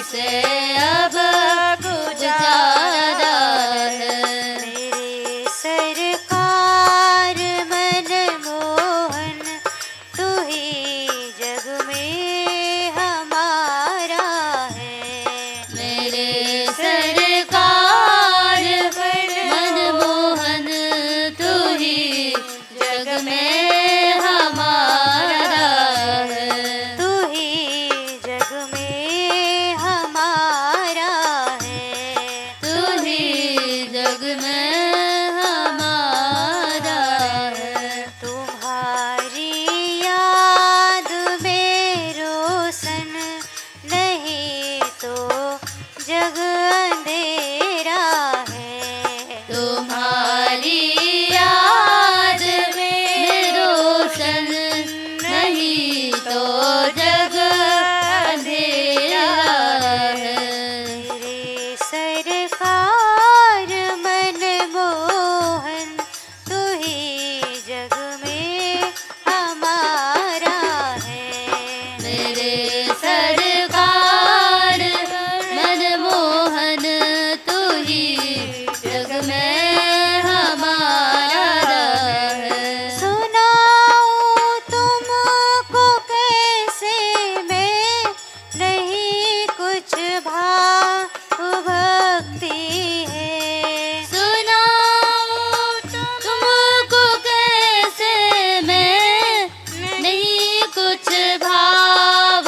से अब गुजारा है। मेरे सरकार मनमोहन तू ही जग में हमारा है। मेरे सरकार मनमोहन तू ही जग में हमारा है। तू ही जग में हमारा है। तू ही जग में हमारा है। तुम्हारी याद में रोशन नहीं तो जग अंधेरा है। तुम्हारी याद में रोशन नहीं तो जग अंधेरा है। मेरे सरकार मनमोहन तू ही जग में हमारा है। मेरे सरकार मनमोहन तू ही जग में हमारा है। सुनाऊं तुमको कैसे मैं नहीं कुछ भाव भक्ति है। सुनाऊं तुमको कैसे मैं नहीं कुछ भाव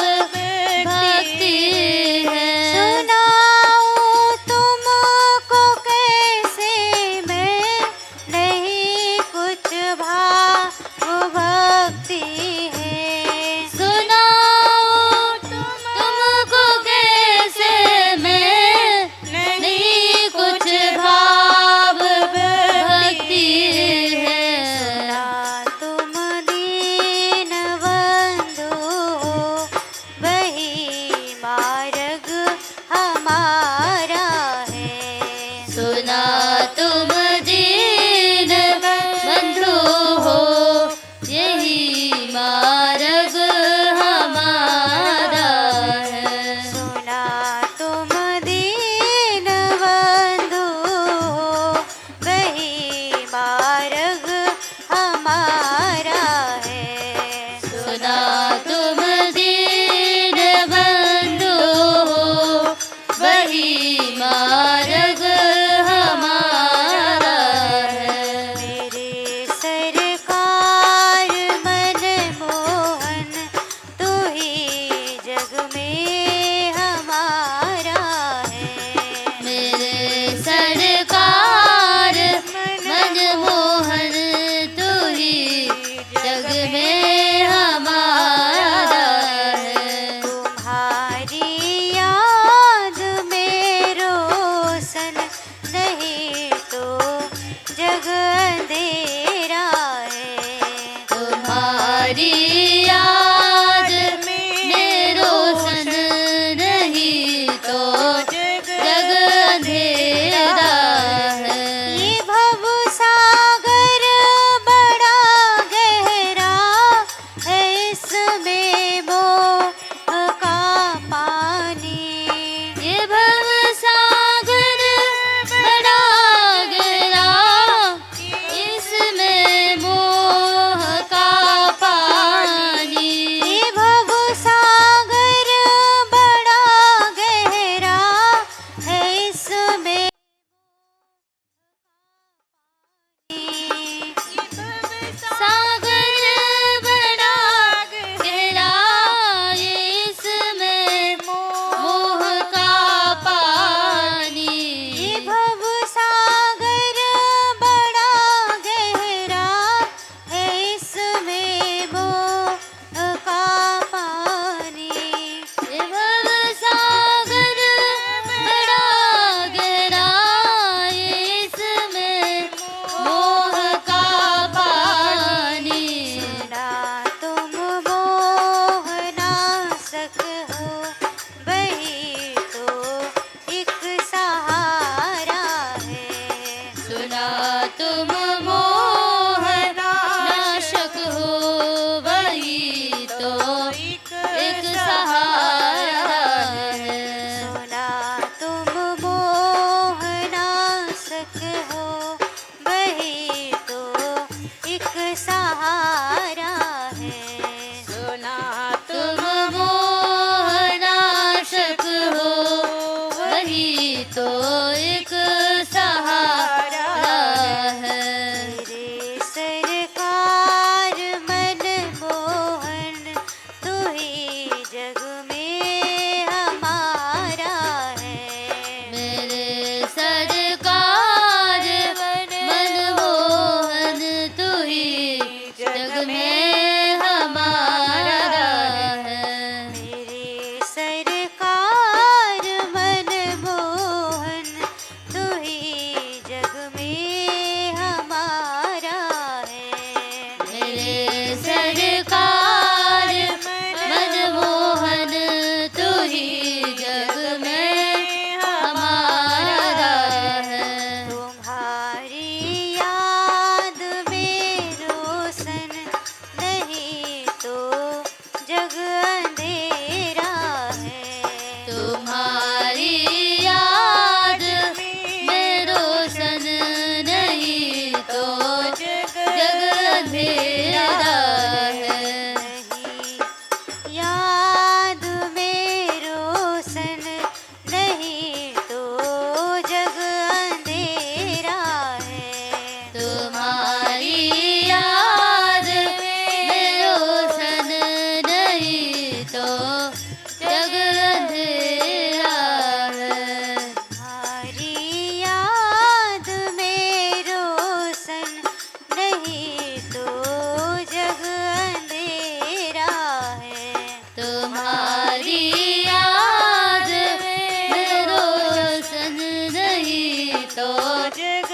तुम्हारी याद में रोशन नहीं तो जग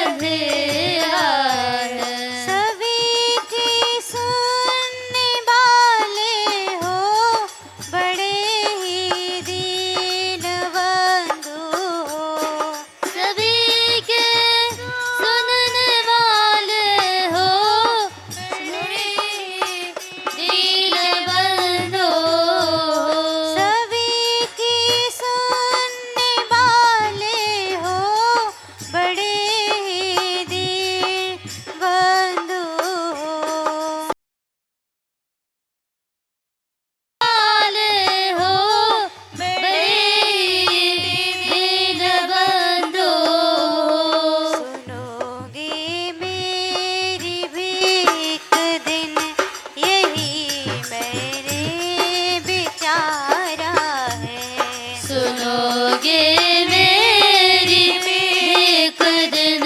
अंधेरा है। सभी की सुनने वाले हो बड़े ही दीनबंधु हो। सभी के सुनने वाले हो बड़े दीनबंधु हो। सभी की सुनने वाले हो बड़े ही दीनबंधु हो। वाले हो बड़े दीनबंधु हो। सुनोगे मेरी भी एक दिन यही मेरे विचारा है। सुनोगे मेरी एक दिन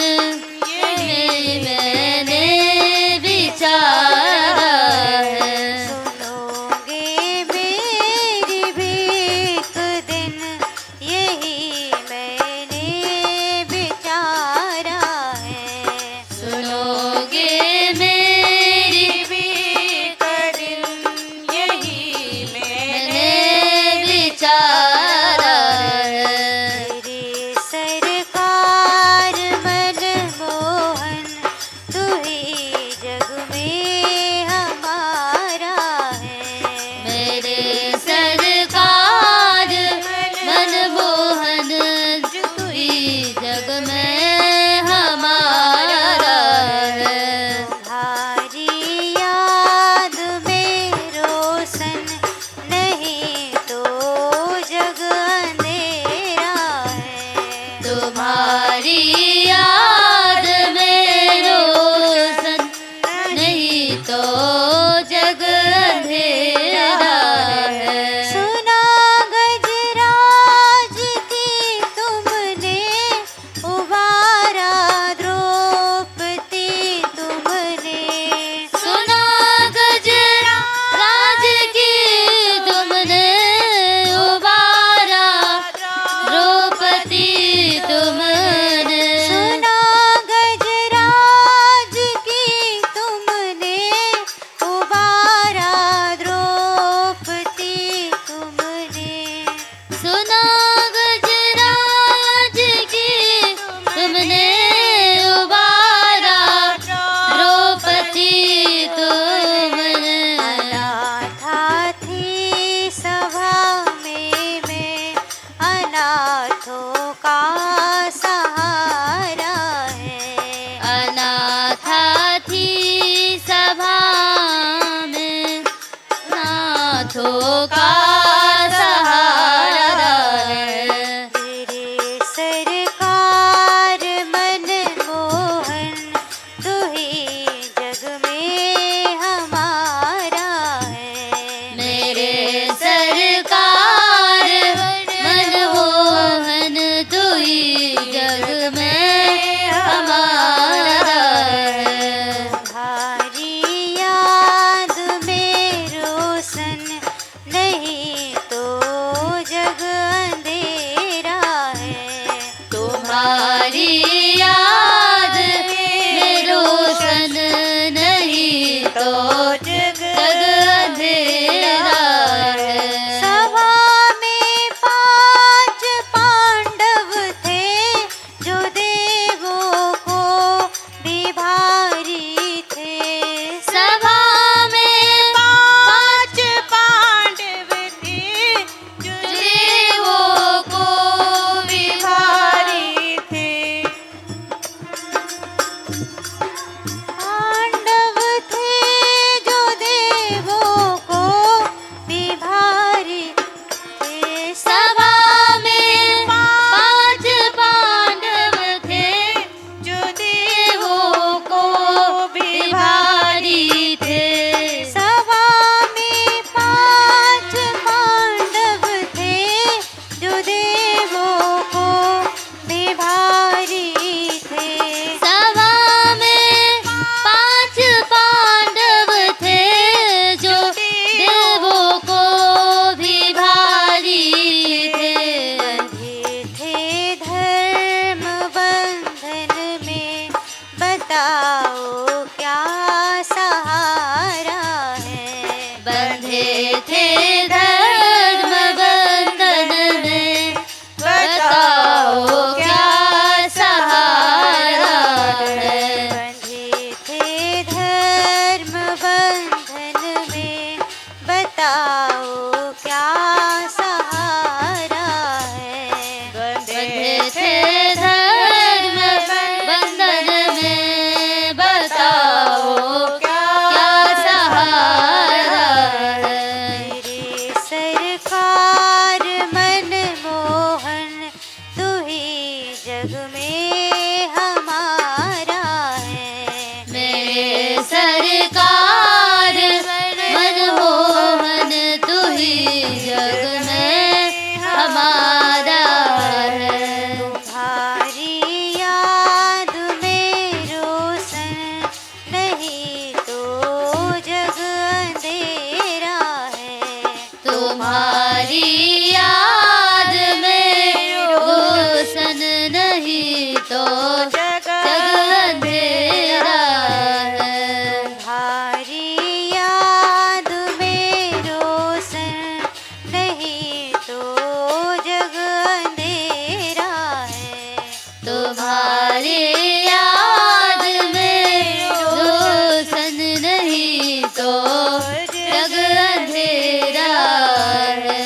यही मैंने विचारा है। सुनोगे मेरी भी एक दिन यही मैंने विचारा है। सुनोगे मेरी भी एक दिन यही मैंने विचारा है। तेरे सरकार मनमोहन तू ही जग में हमारा है। मेरे सरकार मनमोहन तू ही जग में हमारा है। तुम्हारी याद में रोशन नहीं तो जग अंधेरा है। तुम्हारी याद में रोशन नहीं तो जग अंधेरा है। सुना गजराज की तुमने उबारा द्रौपदी तुमने। सुना गजराज की तुमने उबारा द्रौपदी तुमने। सुना गजराज की तुमने उबारा द्रौपदी तुमने। सुना गजराज की तुमने उबारा द्रौपदी तुमने। अनाथा थी सभा में मैं अनाथों का सहारा है। अनाथा थी सभा में नाथों का सहारा है। तेरे सरकार मनमोहन तू ही जग में हमारा है। मेरे सरकार मनमोहन तू ही जग में हमारा है। तुम्हारी याद में रोशन नहीं बताओ क्या सहारा है। बंधे थे धर्म बंधन में, बताओ क्या सहारा है। मेरे सरकार मनमोहन, तू ही जग में हमारा है। मेरे सरकार मनमोहन, तू ही जग में हमारा है। तुम्हारी याद में रोशन, नहीं तो जग अंधेरा है। तुम्हारी याद में रोशन, नहीं तो जग अंधेरा है। तुम्हारी याद में रोशन, नहीं तो जग अंधेरा है। तुम्हारी याद में रोशन, नहीं तो जग अंधेरा है।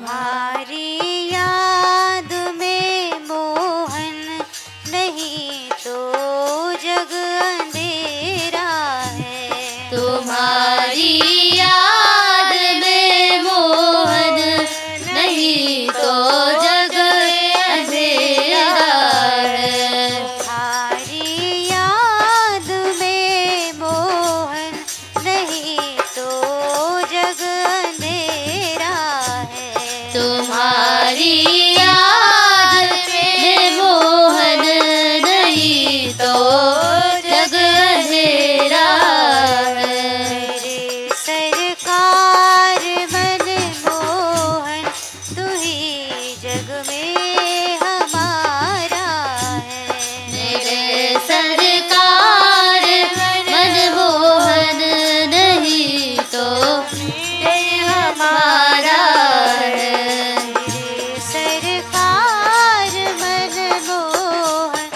तुम्हारी याद में मोहन नहीं तो जग अंधेरा है। तुम्हारी याद में मोहन नहीं तो जग अंधेरा है। तुम्हारी याद में मोहन नहीं तो जग अंधेरा है। तुम्हारी याद में मोहन नहीं तो जग अंधेरा है। मेरे सरकार मनमोहन तू ही जग में हमारा है। मेरे सरकार मनमोहन नहीं तो ये हमारा है। मेरे सरकार मनमोहन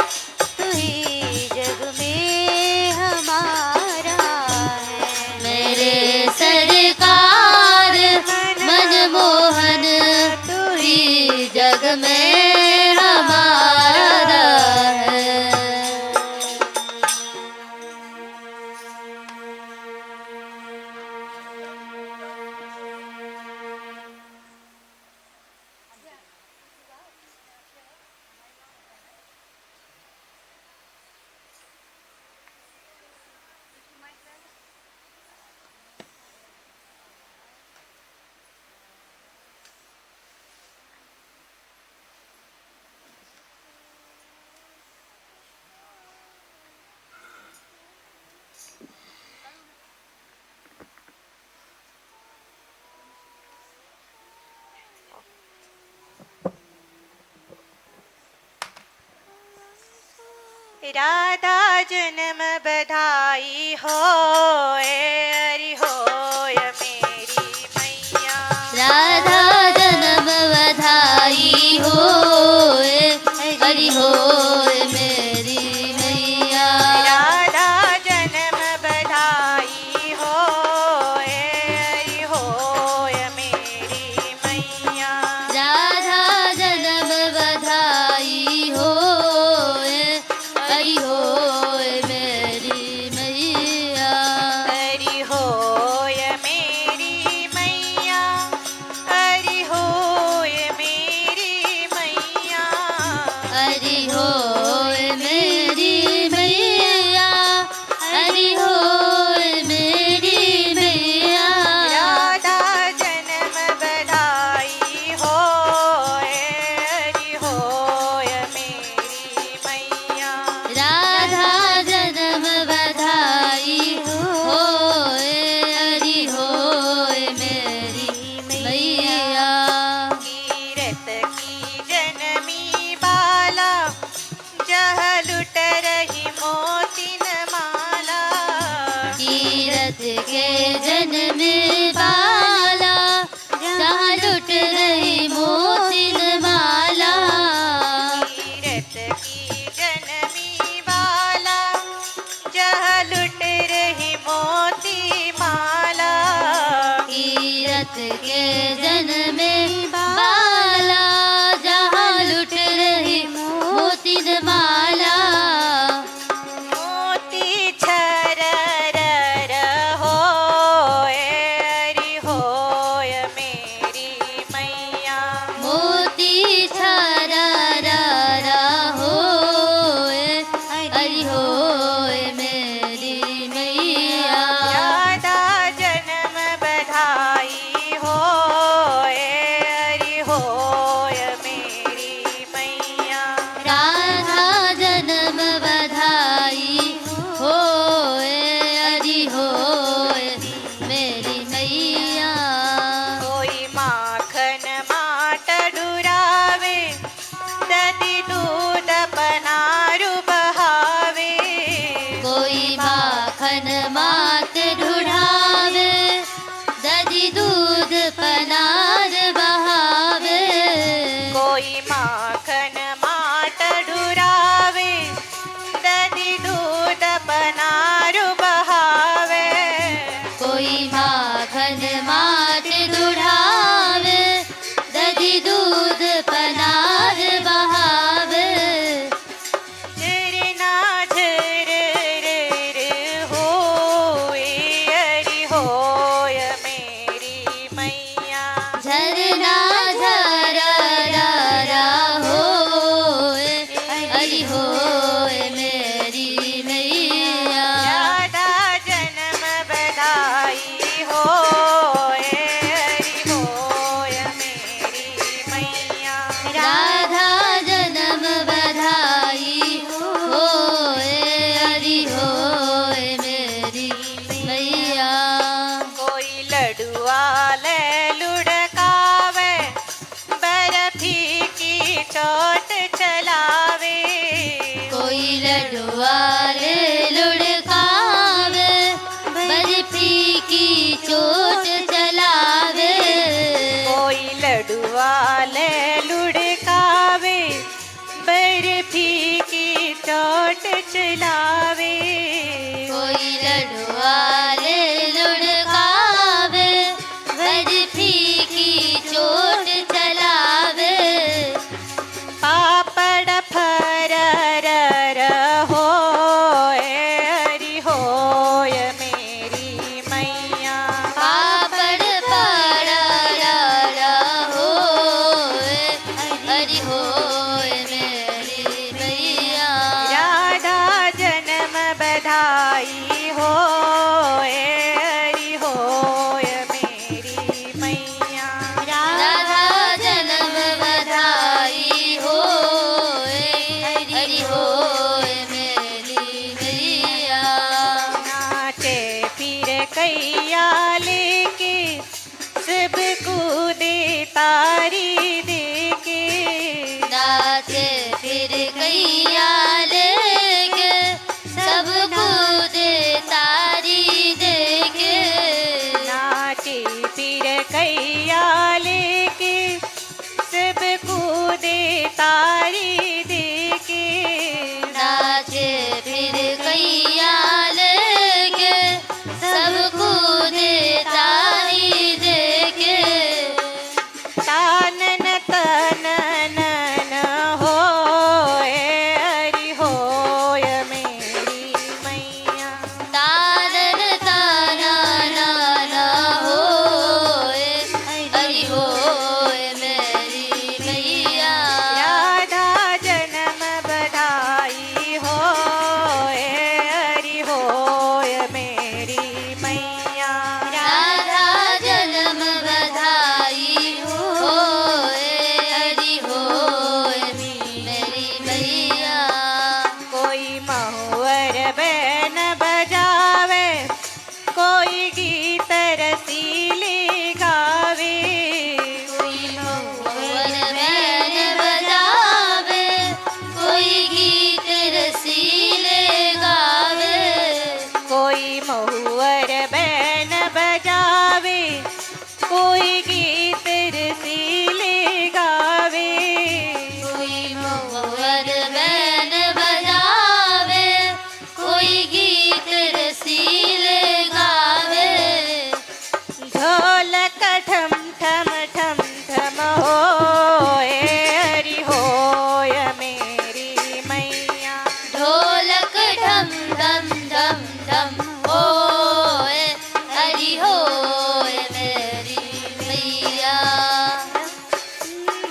तू ही जग में हमारा है। मेरे सरकार मनमोहन तू ही जग में हमारा है। राधा जन्म बधाई हो हरि होय मेरी मैया। राधा जन्म बधाई होए, हरि होए मेरी मैया। राधा जन्म बधाई हो हरि होय मेरी मैया। राधा जन्म बधाई होए, हरि होए मेरी मैया। हरि होय मेरी मैया। हरि होय मेरी मैया। हरि होए मेरी मैया, हरि होए मेरी मैया। राधा जन्म बधाई हो हरि होय मेरी मैया। राधा जन्म बधाई होए, हरि होए मेरी मैया। कीरत की जनमी बाला जह लुट रही मोतिन माला। तीरथ के जन्म बाला जहाँ लुट रही मोतिन माला। कीरत की जनमी बाला जह लुट रही मोती माला। तीरथ के जन्म बाला जहाँ लुट रही मोतिन माला। मोती छरर हो हरि होय मेरी मैया। मोती छरारा होए, हरि होए मेरी मैया। राधा जन्म बधाई हो हरि होय मेरी मैया। राधा जन्म बधाई होए, हरि होए मेरी मैया। कोई माखन माट डुरावे दधी दूध पनारु बहावे। कोई माखन मात ढूढ़ावे, दधी दूध पनार बहावे। कोई माखन माट डुरावे दधी दूध पनारु बहावे। कोई माखन मात ढूढ़ावे, राधा जन्म बधाई होए, हरि होए मेरी मैया। कोई लडुआ ले लुढ़कावे, बर्फी की चोट चलावे। कोई लडुआ ले लुढ़कावे, बर्फी की चोट चलावे। कोई लडुआ ले लुढ़कावे, बर्फी की चोट चलावे। कोई लडुआ ले लुढ़कावे, बर्फी की चोट चलावे। पापड़ फरर होए, हरि होय मेरी मैया। पापड़ पड़र होए, हरि होए मेरी मैया। राधा जन्म बधाई होए, हरि होय मेरी मैया। राधा जन्म बधाई होए, हरि होए मेरी मैया। नाचे फिर कैया लेके, सबको दे तारी देके। नाचे फिर कैया लेके, सबको दे तारी देके। नाचे फिर कैया लेके, सबको दे तारी देके। नाचे फिर कैया लेके, सबको दे तारी देके। तानन तनन होए, हरि होय मेरी मैया। तानन ताना नाना होए, हरि होए मेरी मैया। राधा जन्म बधाई होए, हरि होय मेरी मैया। राधा जन्म बधाई होए, हरि होए मेरी मैया। कोई महुअर बैन बजावे, कोई गीत रसीले गावे। कोई मोहन बैन बजावे, कोई गीत रसीले गावे। कोई महुअर बैन बजावे, कोई गीत रसीले गावे। कोई मोहन बैन बजावे, कोई गीत रसीले गावे। ढोलक ठम ठम ठम ठम होए, हरि होय मेरी मैया। ढोलक ढम ढम ढम ढम होए, हरि होए मेरी मैया।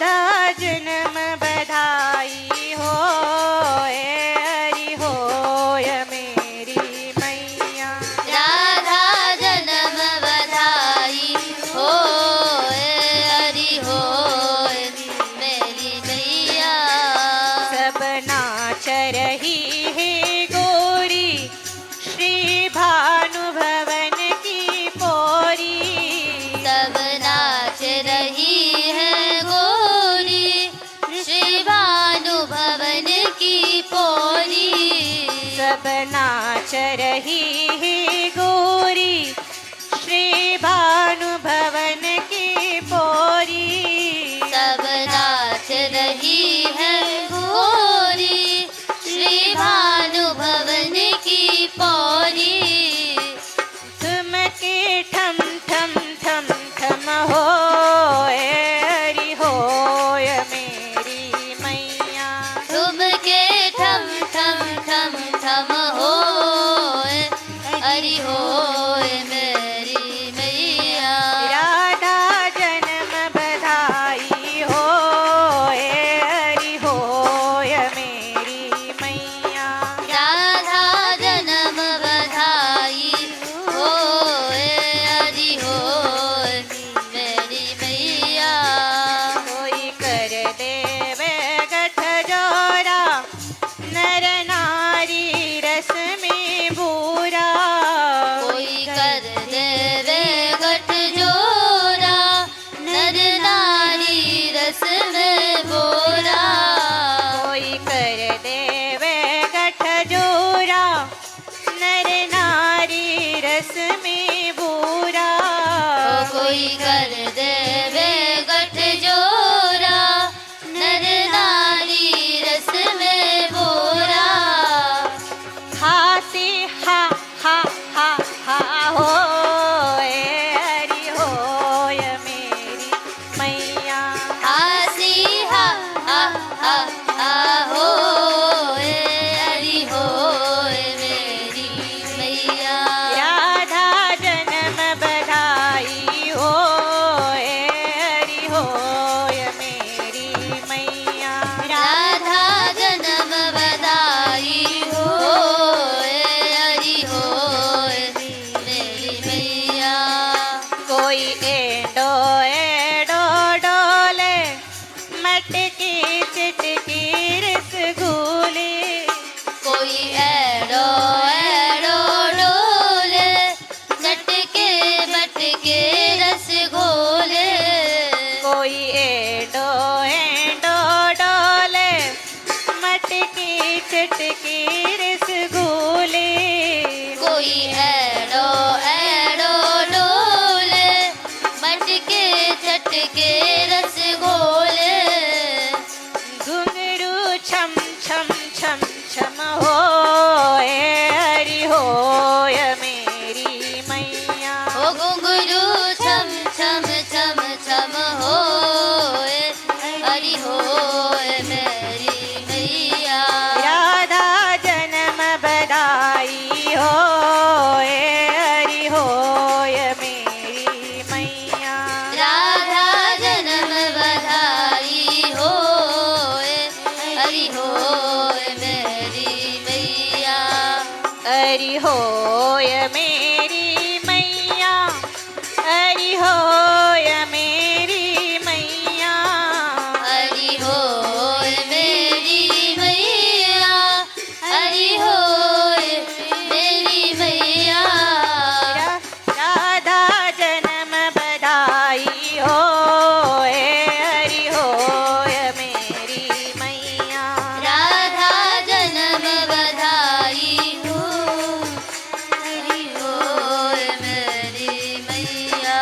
राधा जन्म बधाई होए, हरि होय मेरी मैया। राधा जन्म बधाई होए, हरि होए मेरी मैया। सब नाच रही है गोरी, श्री भानु भवन की पोरी। सब नाच रही है गोरी, श्री भानु भवन की पोरी। सब नाच रही है गोरी, श्री भानु भवन की पोरी। सब नाच रही है गोरी, श्री भानु भवन की पौरी। ठुमके ठम ठम ठम ठम होए, हरि होय मेरी मैया। ठुमके ठम ठम ठम ठम होए, हरि होए मेरी मैया। राधा जन्म बधाई होए, हरि होय चटके रसगुल्ले, कोई एड़ो एड़ो डोले, मटके चटके रसगोले। घुंघरू छम छम छम छम होए, हरि होय मेरी मैया। ओ घुंघरू छम छम छम छम होए, हरि होए मेरी मैया। राधा जन्म बधाई होए, हरि होय मेरी मैया। राधा जन्म बधाई होए, हरि होए मेरी मैया। हरि होय मेरी मैया, हरि होय मेरी मैया। हरि होए मेरी मैया, हरि होए मेरी मैया। राधा जन्म बधाई होए, हरि होय मेरी मैया। राधा जन्म बधाई हो, हरि होए मेरी मैया।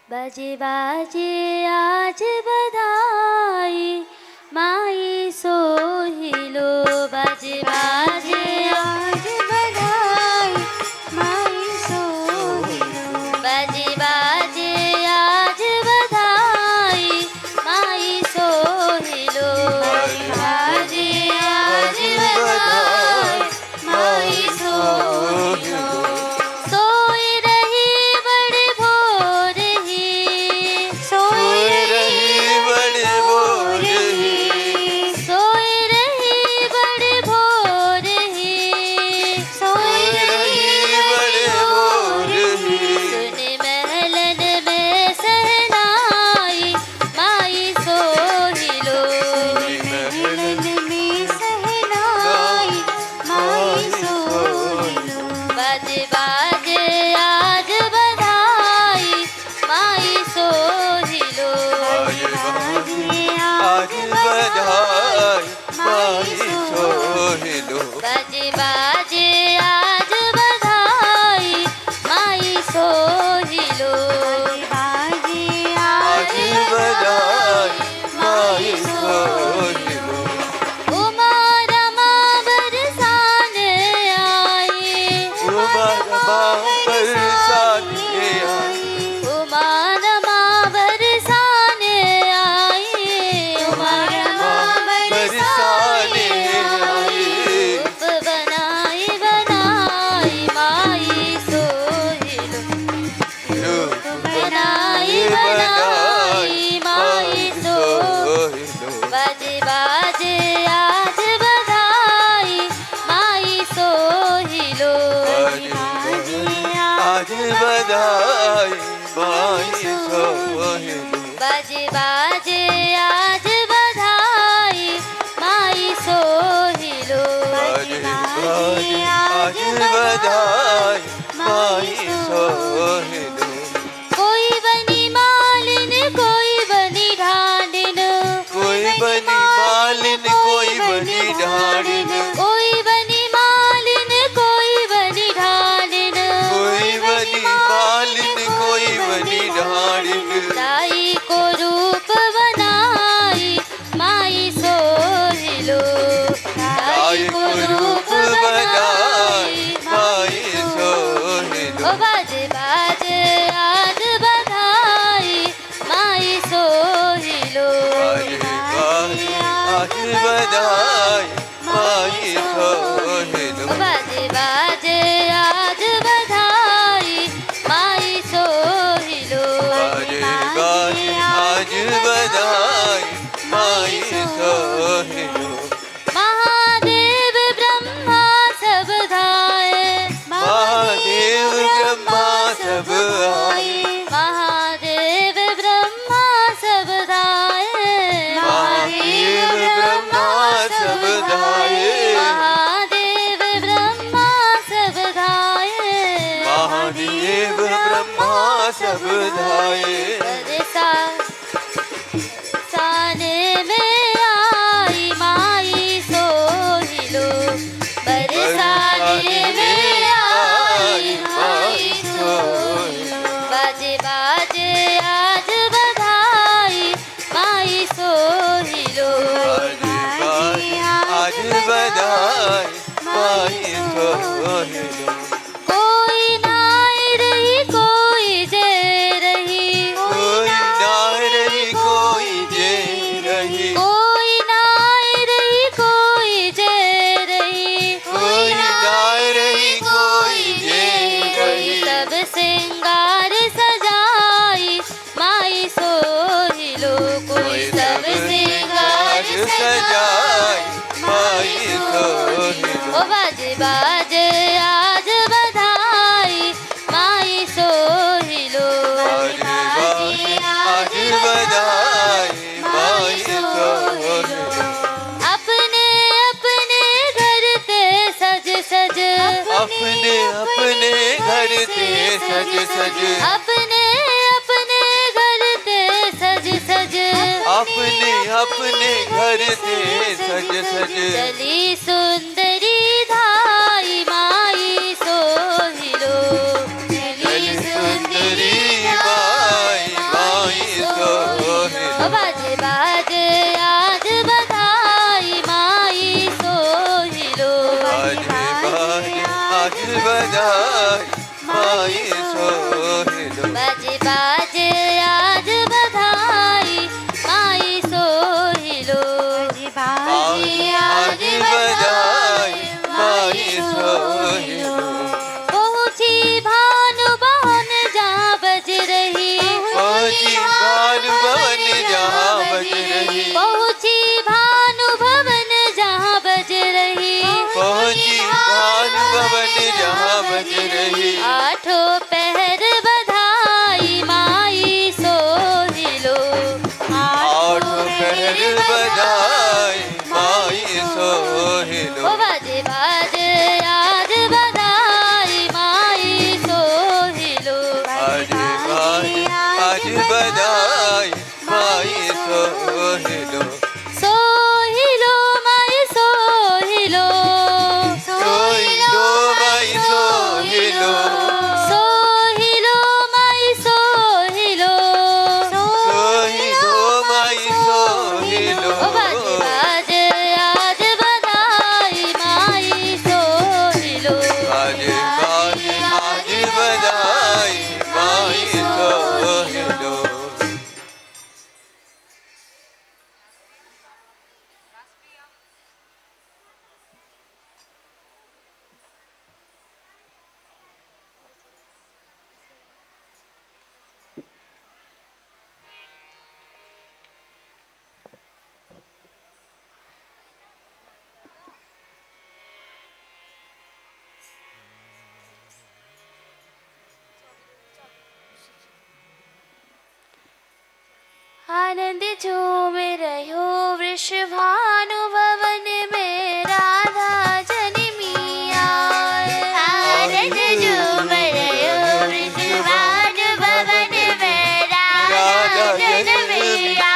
बाजे बाजे आज बधाई, माई सोहिलो। बाजे बाजे आज बधाई, माई सोहिलो। बाजे बाजे आज बधाई, माई सोहिलो। बाजे आज बधाई, माई सोहिलो। सोई रही बड़े भोर ही, सोई रही बड़े भोर ही, सोई रही बड़े भोर ही, सोई रही बड़े भोर ही। सुन महलन में सहनाई, माई सोहिलो। महलन में सहनाई, माई सोहिलो। बाजे बाजे आज बधाई, माई सोहिलो। आज बधाई माई सोहिलो। बाजे बाजे आज बधाई, माई सोहिलो। बाजे आज बधाई माई सोहिलो। उमा रमा बरसाने आई, उमा रमा बरसाने आई, उमा रमा बरसाने आई, उमा रमा बरसाने आई। रूप बनाई बनाई, माई सोहिलो। रूप बनाई बनाई, माई सोहिलो। बाजे बाजे आज बधाई, माई सोहिलो। आज बधाई माई सोहिलो। बाजे बाजे आज बधाई, माई सोहिलो। आज बधाई माई सोहिलो। कोई बनी मालिन, कोई बनी ढांडिन, कोई बनी मालिन, कोई बनी ढांडिन, कोई बनी मालिन, कोई बनी ढांडिन, कोई बनी मालिन, कोई बनी ढांडिन। ताई को रूप बनाई, माई सोहिलो। ताई को रूप बनाई, माई सोहिलो। ओ बाजे बाजे आज बधाई, माई सोहिलो। आज बधाई माई सोहिलो। ओ बाजे सब धाये बरसाने में आई माई सोहिलो बरसाने में आई माई सोहिलो बाजे बाजे आज बधाई माई सोहिलो आज बधाई माई सोहिलो कोई नाय रही कोई जे रही कोई ना रही कोई जे रही कोई नाय रही कोई जे रही कोई ना रही कोई जे रही सब सिंगार सजाई माई सोहिलो कोई सब सिंगार सजाई माई सोहिलो ओ बाजे बाजे आज बधाई माई सोहिलो आज बधाई माई सोहिलो अपने अपने घर ते सज सज अपने अपने घर ते सज सज अपने अपने घर ते सज सज अपने अपने घर ते सज सज चली सुंदरी धाई माई सोहिलो चली सुंदरी माई माई सोहिलो बाजे बाजे आज बधाई माई सोहिलो आज बधाई माई सोहिलो बाजे बाजे आज बधाई माई सोहिलो आज बधाई माई सोहिलो पहुँची भानु बहन जहाँ बज रही पहुँची भानु भवन जहाँ बज रही पहुँची भानु भवन जहाँ बज रही पहुँची भानु भवन जहाँ बज रही आठों पहर बधाई माई सोहिलो आठ पहर बधाई माई सोहिलो ओ बाजे बाजे आज बधाई माई सोहिलो आज बधाई माई सोहिलो सोहिलो माई सोहिलो सोहिलो माई सोहिलो सोहिलो माई सोहिलो सोहिलो माई सोहिलो ओ बाजे बाजे आज बधाई माई सोहिलो आज बधाई माई सोहिलो आनंद झूम रहो वृषभानु भवन में राधा जन्मिया आनंद झूम रहो वृषभानु भवन में राधा जन्मिया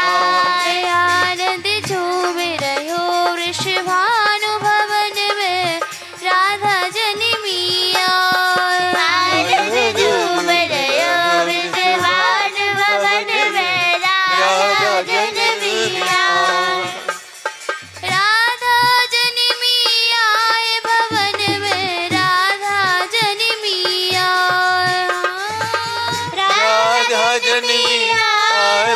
आनंद झूम रहो वृषभानु भवन में राधा जन्मिया आनंद झूम रहो वृषभानु भवन में राधा जन्मिया राधा जन्मिया भवन में राधा जन्मिया राधा जन्मिया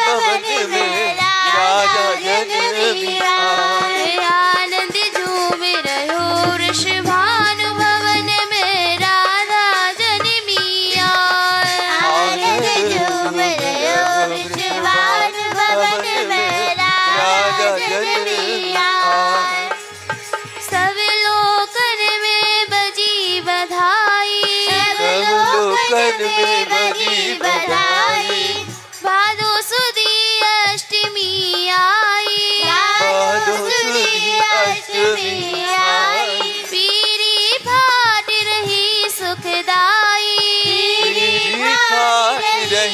भवन में राधा जन्मिया आनंद झूम रहो वृषभानु भवन में राधा जन्मिया आनंद झूम रहो वृषभानु भवन में राधा जन्मिया सब लोकन में बजी बधाई सब लोकन में बजी बधाई भादो सुदी अष्टमी आई भादो सुदी अष्टमी आई पीरी फाट रही सुखदाई पीरी फाट रही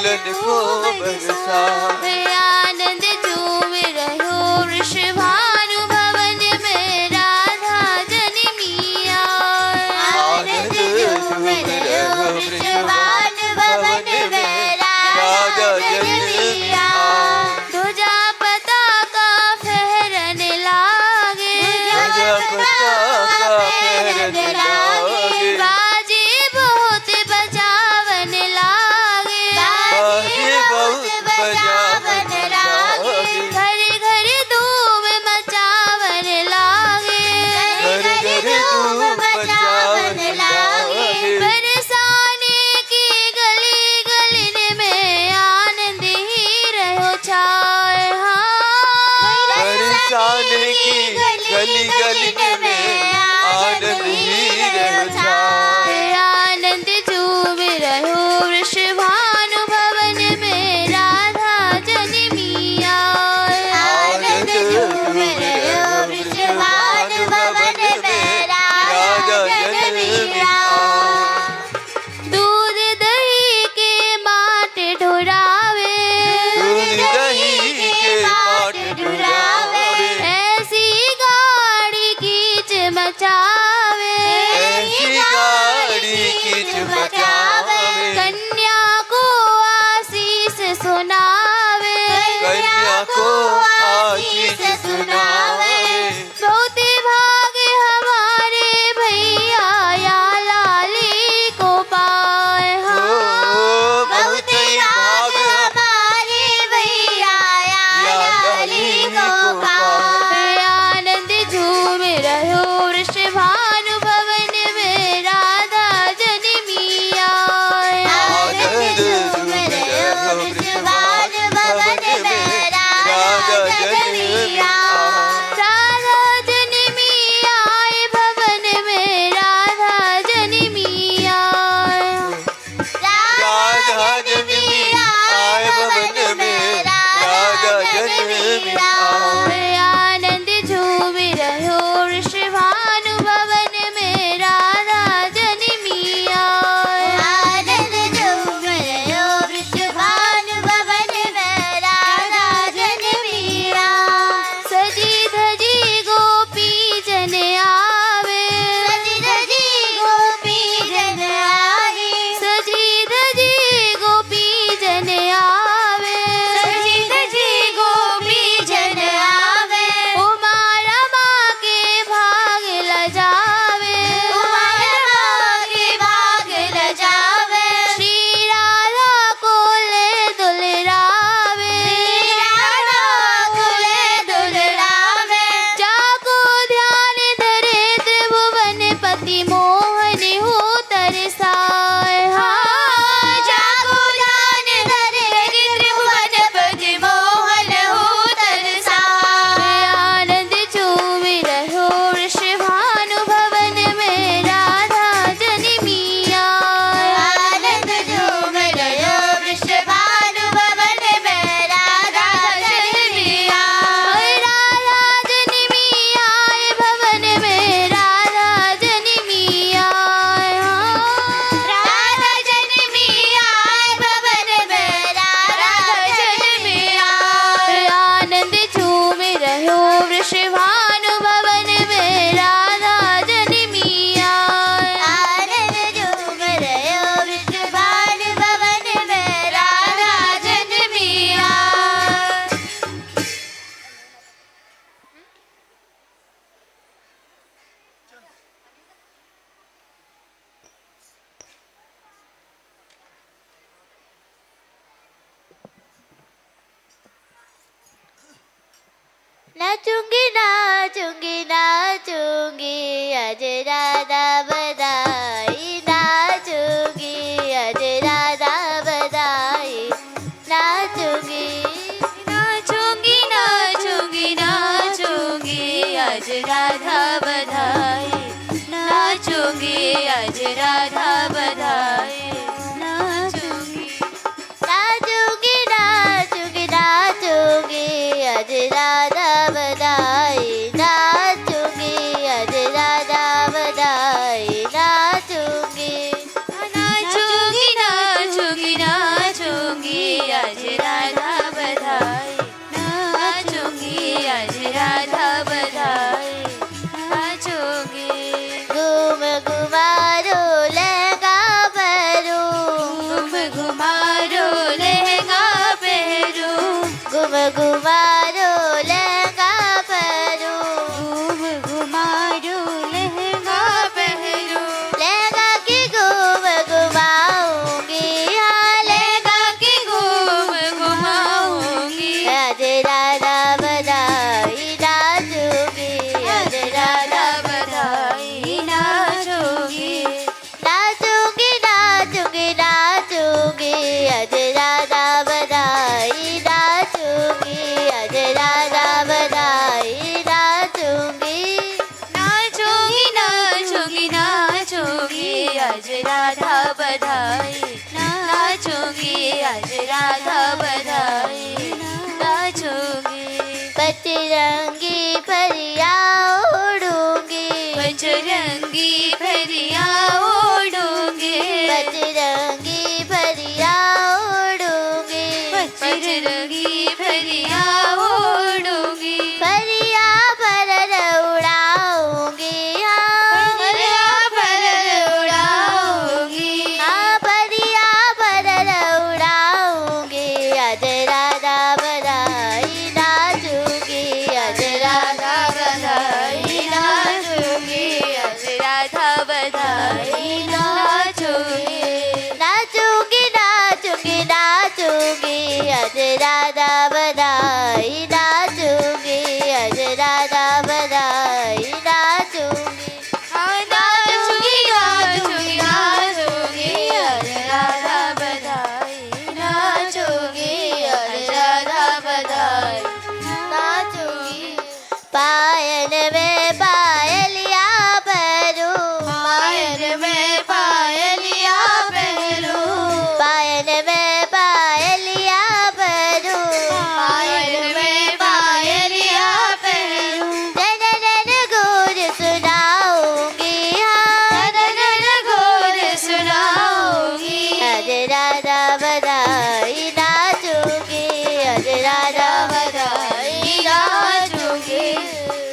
गगन को बरसावे। आनंद झूम रहो वृषभानु भवन में राधा जन्मिया। आनंद झूम रहो वृषभानु भवन में राधा जन्मिया। ध्वजा पताका फहरन लागे, ध्वजा पताका फहरन लागे। बाजे बहुत बजावन लागे, बाजे बहुत बजावन लागे। घर घर धूम मचावन लागे, घर घर धूम मचावन लागे। बरसाने की गली गलिन में आनंद ही रहो छाए। बरसाने की गली गली में आनंद ही रहो छाए। आनंद झूम रहो वृषभानु भवन में राधा जन्मिया। आनंद झूम रहो वृषभानु भवन में राधा जन्मिया। दूध दही के माट ढुरावे, दूध दही के माट ढुरावे। ऐसी गाड़ी कीच मचावे, ऐसी गाड़ी कीच मचावे। कन्या को आशीष सुनावे, कन्या को आशीष सुनावे। बहुत भाग्य हमारे भैया या लाली को पाए। ओ बहुत ही भाग हमारे भैया या लाली को पाए। आनंद झूम रहो वृषभानु भवन में राधा जन्मिया। आनंद झूम रहो वृषभानु भवन में राधा जन्मिया। राधा जन्मिया भवन में राधा जन्मिया। राधा जन्मिया भवन में राधा जन्मिया। आनंद झूम रहो वृषभानु भवन में राधा जन्मिया। आनंद झूम रहो वृषभानु भवन में राधा जन्मिया। सजी धजी गोपी जन आवे, सजी धजी गोपी जन आवे, सजी धजी गोपी जन आवे, सजी धजी गोपी जन आवे। उमा रमा के भाग लजावे, उमा रमा के भाग लजावे। श्री राधा को ले दुलरावे, श्री राधा को ले दुलरावे। जाको ध्यान धरे त्रिभुवन पति मोहन हो तरसाए। जाको ध्यान धरे त्रिभुवन पति मोहन हो तरसाए। आनंद झूम रहो वृषभानु भवन में राधा जन्मिया। आनंद झूम रहो वृषभानु भवन में राधा जन्मिया। राधा जन्मिया भवन में राधा जन्मिया। राधा जन्मिया भवन में राधा जन्मिया। आनंद झूम रहो वृषभानु भवन में राधा जन्मिया। आनंद झूम रहो वृषभानु भवन में राधा जन्मिया। नाचूंगी नाचूंगी नाचूंगी आज राधा बधाई। नाचूंगी आज राधा बधाई। नाचूंगी नाचूंगी नाचूंगी नाचूंगी आज राधा बधाई। नाचूंगी आज राधा बधाई। नाचूंगी नाचूंगी नाचूंगी नाचूंगी आज राधा बधाई। नाचूंगी आज राधा बधाई। नाचूंगी नाचूंगी नाचूंगी नाचूंगी बजरंगी फरिया ओढ़ूंगी, बजरंगी फरिया ओढ़ूंगी, बजरंगी फरिया ओढ़ूंगी, फरिया पर उड़ाऊंगी, हाँ फरिया पर उड़ाऊंगी, हाँ फरिया पर उड़ाऊंगी, आज राधा बधाई नाचूंगी, आज राधा बधाई नाचूंगी, आज राधा बधाई नाचूंगी, नाचूंगी नाचूंगी नाचूंगी, आज राधा बधाई नाचूंगी, आज राधा बधाई नाचूंगी, हाँ नाचूंगी नाचूंगी नाचूंगी, आज राधा बधाई नाचूंगी, आज राधा बधाई नाचूंगी। पायल में पायलिया भरूं, पायल में पायलिया पहनूं, पायल में पायलिया भरूं, पायल में पायलिया पहनूं, जन जन गुर सुनाऊंगी, हाँ नदन घोर सुनाऊंगी, आज राधा बधाई नाचूंगी, आज राधा बधाई नाचूंगी,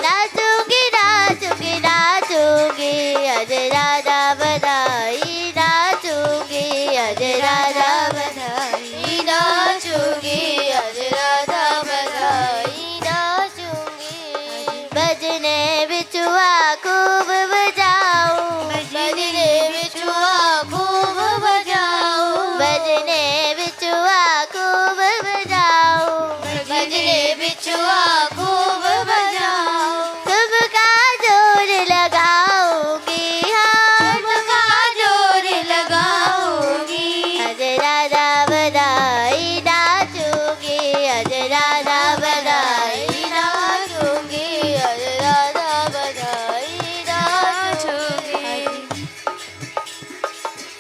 नाचूंगी नाचूंगी नाचूंगी, आज राधा बधाई नाचूंगी, आज राधा बधाई नाचूंगी, आज राधा बधाई नाचूंगी, बजने बिचुआ खूब बजाऊं, बजने बिचुआ खूब बजाऊं, बजने बिचुआ खूब बजाऊं, बजने बिचुआ खूब बजाऊं, तुमका जोर लगाऊंगी, हाँ तुमका जोर लगाऊंगी, आज राधा बधाई नाचूंगी, आज राधा बधाई नाचूंगी, आज राधा बधाई नाचूंगी,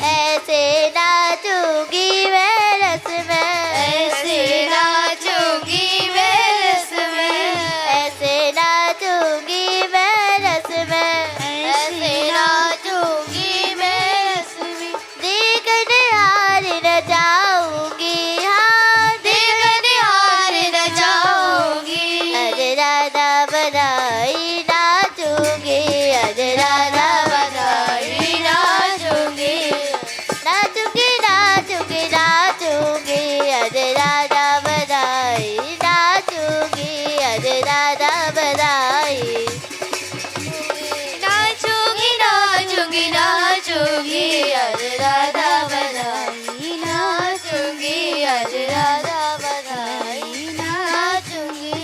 ऐसे नाचूंगी मैं रस में, ऐसे नाचूंगी मैं रस में, ऐसे नाचूंगी मैं रस में, ऐसे नाचूंगी मैं रस में, देखन हार न जाऊंगी, हाँ देखन हार न जाऊंगी, आज राधा बधाई नाचूंगी, आज राधा बधाई नाचूंगी, नाचूंगी नाचूंगी नाचूंगी, आज राधा बधाई नाचूंगी, आज राधा बधाई नाचूंगी नाचूंगी नाचूंगी, आज राधा बधाई नाचूंगी, आज राधा बधाई नाचूंगी।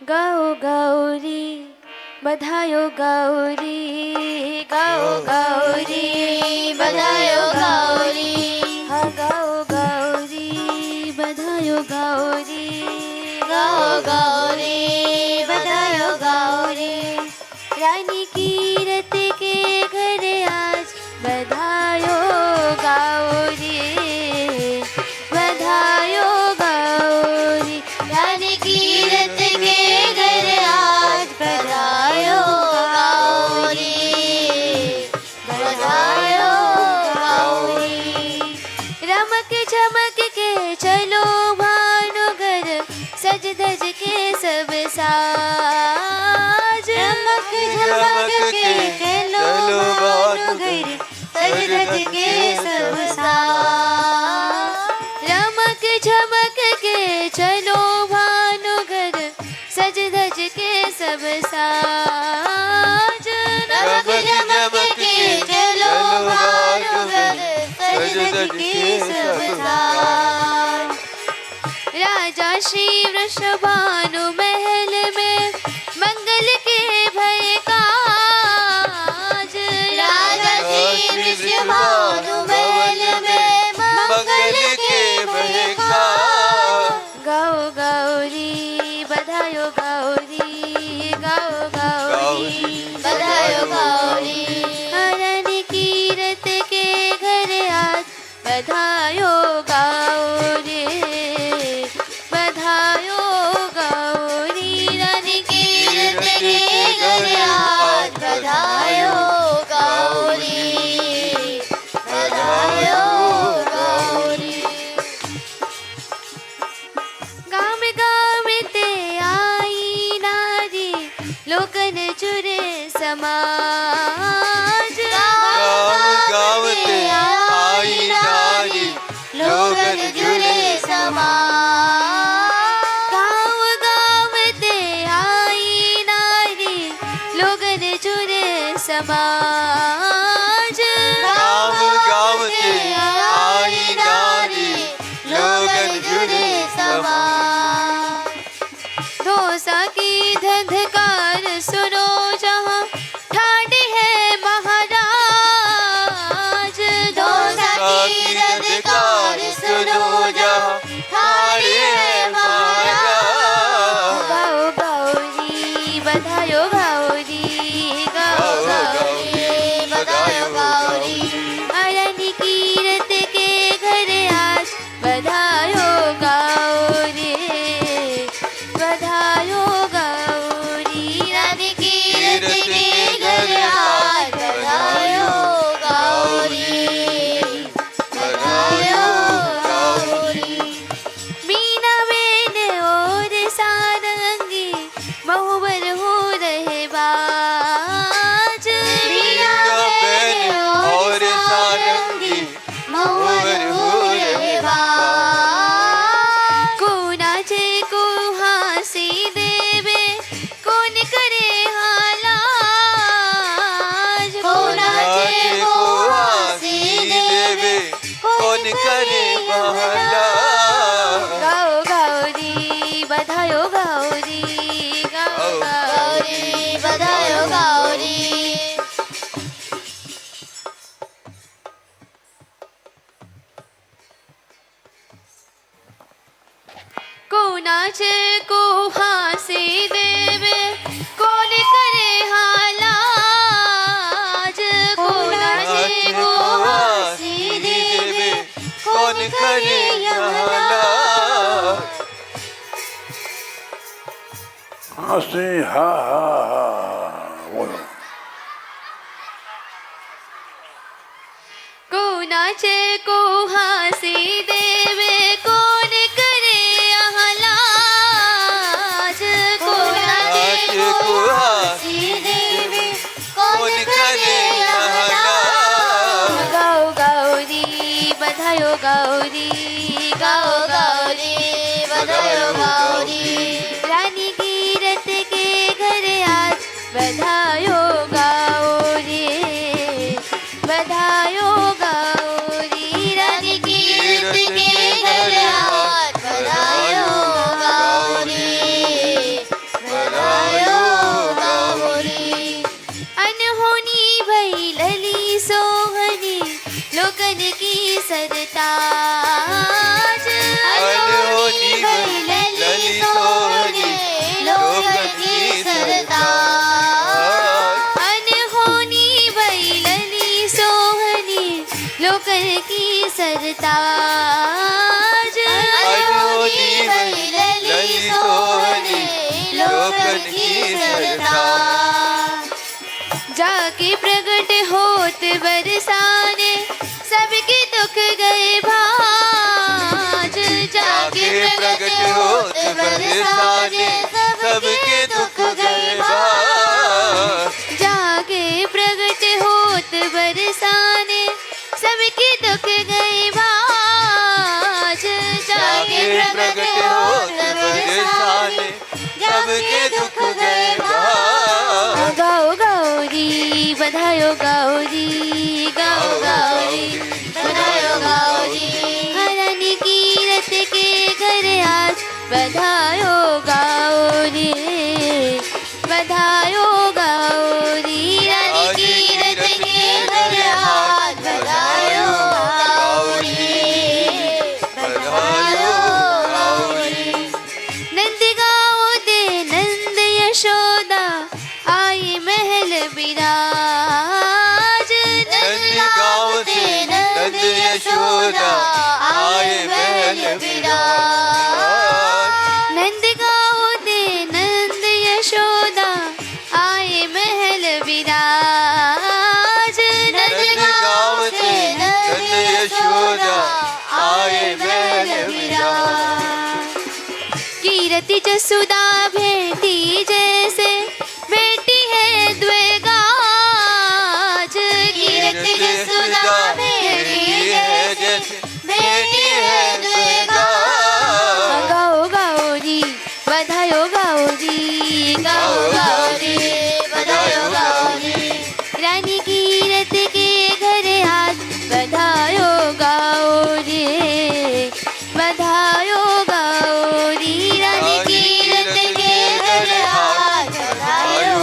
गाओ गौरी बधायो गौरी, गाओ गौरी बधायो गौरी, हाँ गाओ गौरी बधायो गौरी, गाओ गौरी बधायो गौरी, रानी कीरत के घर आज बधायो गौरी, बधायो गौरी, रानी कीरत के घर आज बधायो गौरी, बधायो गौरी, रमक झमक के चलो भानुगर, सज धज के सब साज, रमक झमक के चलो भानुगर, सज धज के सब साज, रमक झमक के चलो भानुगर, सज धज के सब साज, रमक झमक के चलो भानुगर, सज धज के सब साज, राजा श्री वृषभानु महल में मंगल के भय काज, राजा श्री वृषभानु महल में मंगल के भय काज, गाओ गौरी बधायो गौरी गाओ गौरी बधायो गौरी हरण कीरत के घर आज बधायो गाओ रे बधायो गौरी रानी कीरत के घर आज बधायो गौरी बधायो गौरी गाम गाम ते आई नारी लोकन जुरे समाज गाँव गाँव ते आई नारी लोगन जुड़े समाज गाँव गाँव ते आई नारी लोगन जुरे समाज गाँव गाँव ते आई नारी लोगन जुड़े समाज धोसा की धंधकार सुनो जहाँ ठाडी है महाराज दोसा की रंधकार सुनो जहाँ ठाड़ी है महाराज गाओ गौरी बधायो गौरी गाओ गौरी बधायो गौरी अरनी कीरत के घर आज बधायो गौरी बधायो गौरी रानी कीरत के घर आज बधायो गौरी बधायो गौरी मीना बेन और सारंगी बहुबर हो रहे बाज मीना बहन और सारंगी महुवर हो रहे बाज को नाचे को हंसी देवे कौन करे हालाज को नाचे को हंसी देवे कौन करे बहला गाओ गौरी बधायो गौरी गाओ गौरी गौरी बधायो गौरी को नाचे को हंसी देवे कौन करे हालाज को नाचे को हंसी देवे कौन करे बहला हंसी हा हा हा बोलो को नाचे को हंसी देवे कौन करे हालाज को नाचे नाचे को हंसी देवे कौन करे बहला गाओ गौरी बधायो गौरी गाओ गौरी बधायो गौरी रानी कीरत के घर आज बधायो गौरी बधायो गौरी रानी कीरत के घर आज बधायो गौरी बधायो गौरी अनहोनी भई लली सोहनी लोगन की सरताज अनहोनी भई लली सोहनी लोगन की सरताज अनहोनी भई लली सोहनी लोगन की सरताज अनहोनी भई लली सोहनी लोगन की सरताज जाके प्रगट होत बरसाने सबके दुख गए भाज जाके प्रगट होत बरसाने सबके दुख गए भाज जाके प्रगट होत बरसाने सबके दुख गए भाज जाके प्रगट होत बरसाने सबके दुख गए भाज यशोदा भेटी जैसे बेटी है द्वेगाज। कीरत यशोदा भेटी है जैसे बेटी है दुर्गा। गाओ गाओ री बधायो गाओ री, गाओ गाओ रे बधायो गाओ रे। रानी कीरत के घर हाथ बधायो गाओ रे, बधायो गाओ री। रानी कीरत के घर हाथ बधायो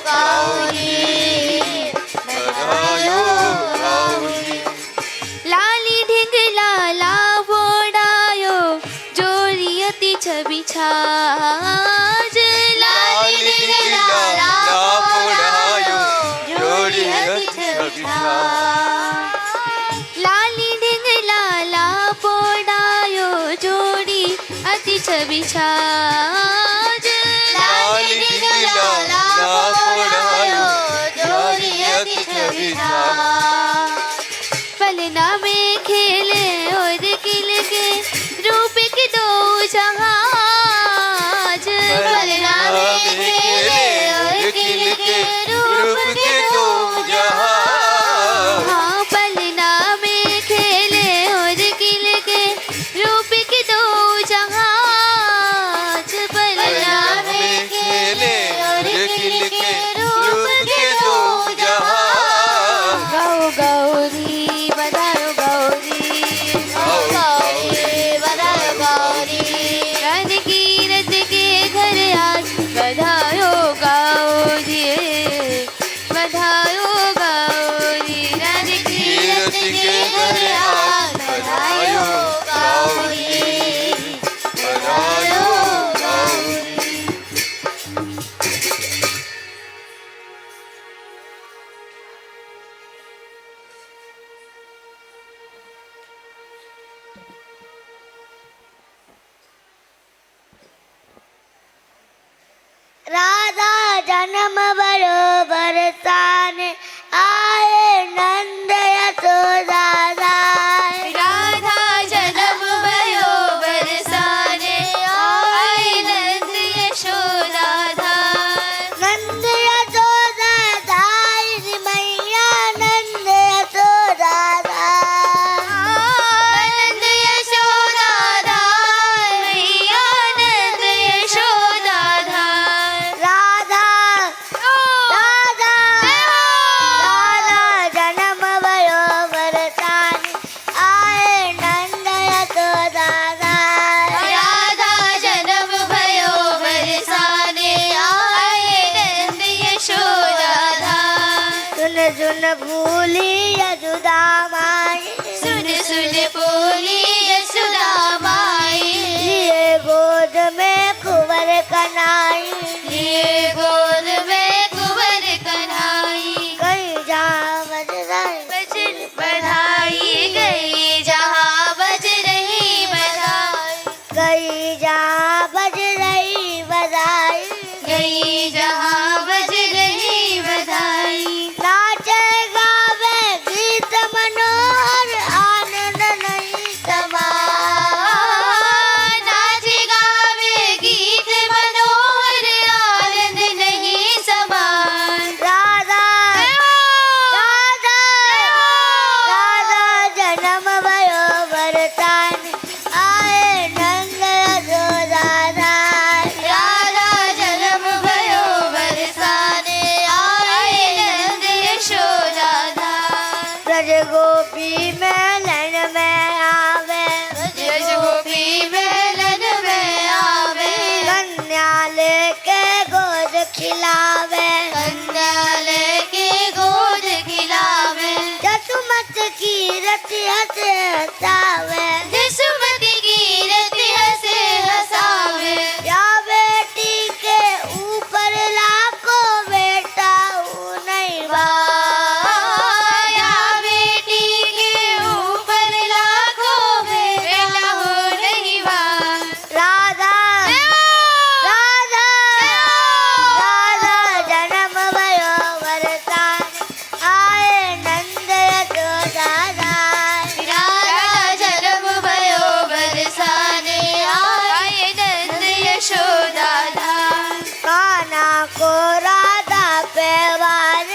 गाओ रे बधायो गाओ रे। लाली ढिंग लाला बोडायो जोरी अति छवि छाज। लाली ढिंग लाला बोडायो जोड़ी अति छवि लाली ढिंग लाला बोडायो जोड़ी अति छवि छाज। लाली ढिंग लाला बोडायो जोड़ी अति छवि पलना में खेले और खिल के रूप के दो जहाज। पलना में खेले और खिल के रूप के दो जहां। हाँ पलना में खेले और खिल के रूप के दो जहाज। पलना में खेले और खिल के रूप के दो जहां। गाओ गाओ री बधायो गाओ री, गाओ गाओ रे बधायो गाओ रे। रानी कीरत के घर आज बधायो गाओ रे, बधायो गाओ रे। रानी कीरत के घर आज बधायो गाओ रे बधायो गाओ रे। राधा जन्म बरोबर ताने आए नंद यशोदा दाए। राधा जन्म भयो बरसाने आए नंद यशोदा धार। नंद यशोदा दाई री मैया नंद यशोदा दाई। नंद यशोदा धार मैया नंद यशोदा धार। राधा राधा राधा जन्म बरोबर ताने आए नंद यशोदा दाई। राधा जन्म भयो बरसाने आए नंद यशोदा धार। सुन सुन भूली यशोदा माई। सुन सुन बोली यशोदा माई। लिए गोद में कुंवर कनाई। ये गोद में कुंवर कन्हाई। कहीं जा बजराई बजन बधाई गई जहाँ बज रही बधाई। गई जा बज रही बधाई। गई जहाँ बज रही बधाई। नाचे गावे गीत मनोहर आनंद नहीं समा। नाच गावे गीत मनोहर आनंद नहीं समान। राधा राधा राधा जन्म भयो बरतान आए नंद यशोदा दाई। राधा जन्म भयो बरसाने आए नंद यशोदा धार। ब्रज गोपी मेलन में आवे। ब्रज गोपी मेलन में आवे। कन्या लेके गोद खिलावे। कंडाले के गोद खिलावे। जसुमत की रति हंसे हंसावे। जसुमती की रति हंसे हंसावे। या बेटी के ऊपर लाखों बेटा हूँ नहीं या बेटी के ऊपर लाखों बेटा हो नहीं वार। राधा राधा राधा जन्म भयो बरसाने आए नंद यशोदा दाई। राधा जन्म भयो को राधा पे वार,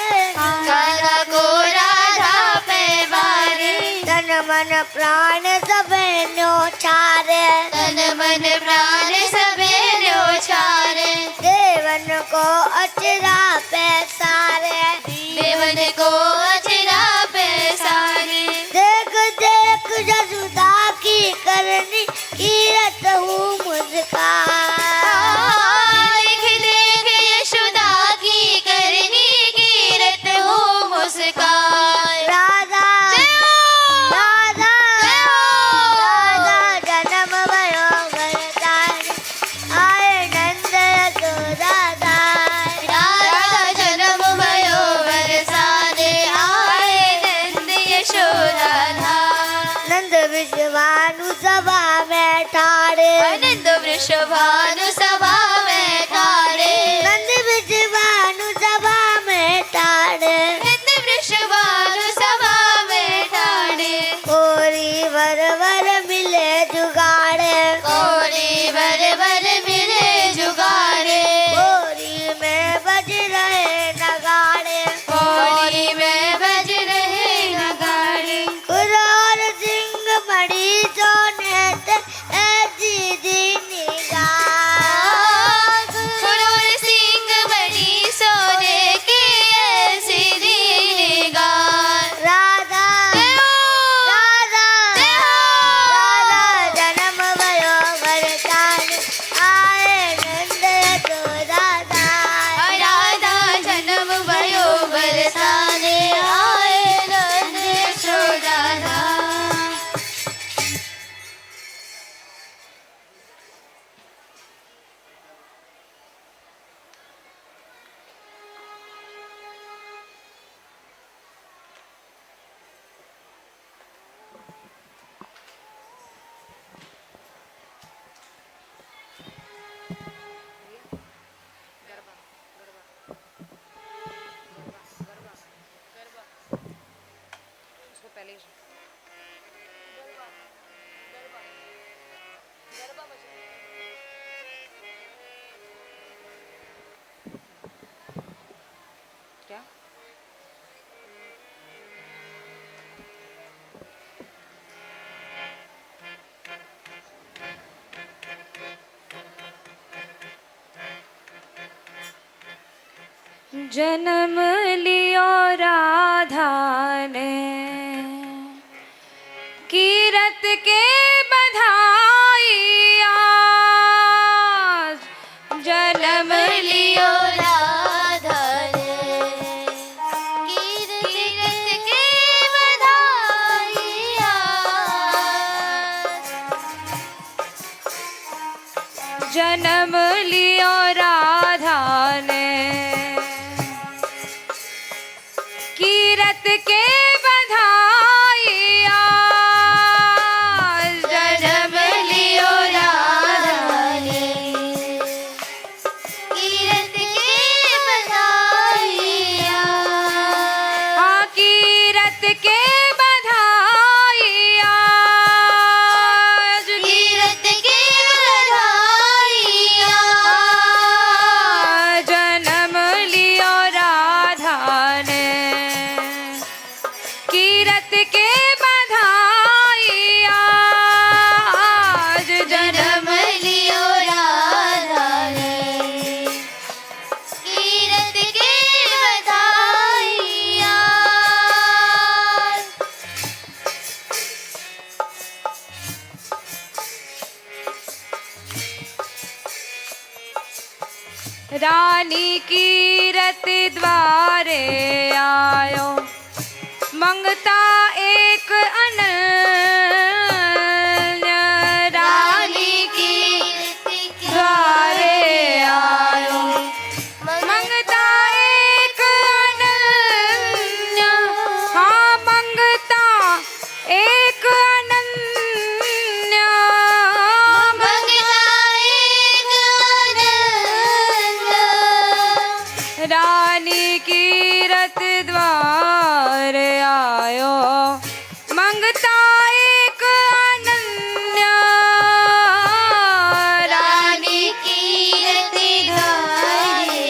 राधा को राधा पे वारे, तन मन प्राण सबे न्योछारे, तन मन प्राण सबे न्योछारे, देवन को अचरा पे सारे, देवन को अचरा पे सारे, देख देख जसुदा की करनी कीरत हूँ मुस्कान, देख देख यशोदा की करनी कीरत हो मुस्कान। राधा राधा राधा जन्म भयो वरदान, आए नंद यशोदा दान, राधा जन्म भयो बरसाने, आए नंद यशोदा धाम। नंद विश्वानु सभा में ठाड़े, आनंद वृषभानु सभा में ठाड़े, नंद विश्वानु सभा में ठाड़े, नंद वृषभानु सभा में ठाड़े, कोरी वर वर मिले जुगाड़े, कोरी वर वर मिले जुगाड़े, कोरी में बज रहे नगाड़े, कोरी में बज रहे नगाड़े, कुरोर सिंह मणि सोने से ऐसी दीनी गान, कुरूर सिंह बड़ी सोने की ऐसी दीनी गान। राधा राधा राधा जन्म भयो वरदान, आए नंद यशोदा दान, राधा जन्म भयो बरसाने, आए नंद यशोदा धाम। जन्म लियो राधा ने, कीरत के बधाई आज, जन्म लियो राधा ने, कीरत के बधाई आज। जन्म लियो राधा ने, कीरत के बधाई आज, जन्म लियो राधा ने, कीरत के बधाई आज। कीरत के बधाई आज, कीरत के बधाई आज। जन्म लियो राधा ने, कीरत के बधाई आज, जन्म लियो राधा ने, कीरत के बधाई आज। रानी कीरत द्वारे आयो, मंगता एक अनन्य, रानी कीरत द्वारे आयो, मंगता एक अनन्य, हाँ मंगता एक अनन्य, मंगता एक अनन्य। रानी कीरत द्वार आयो, मंगता एक अनन्य, रानी कीरत द्वारे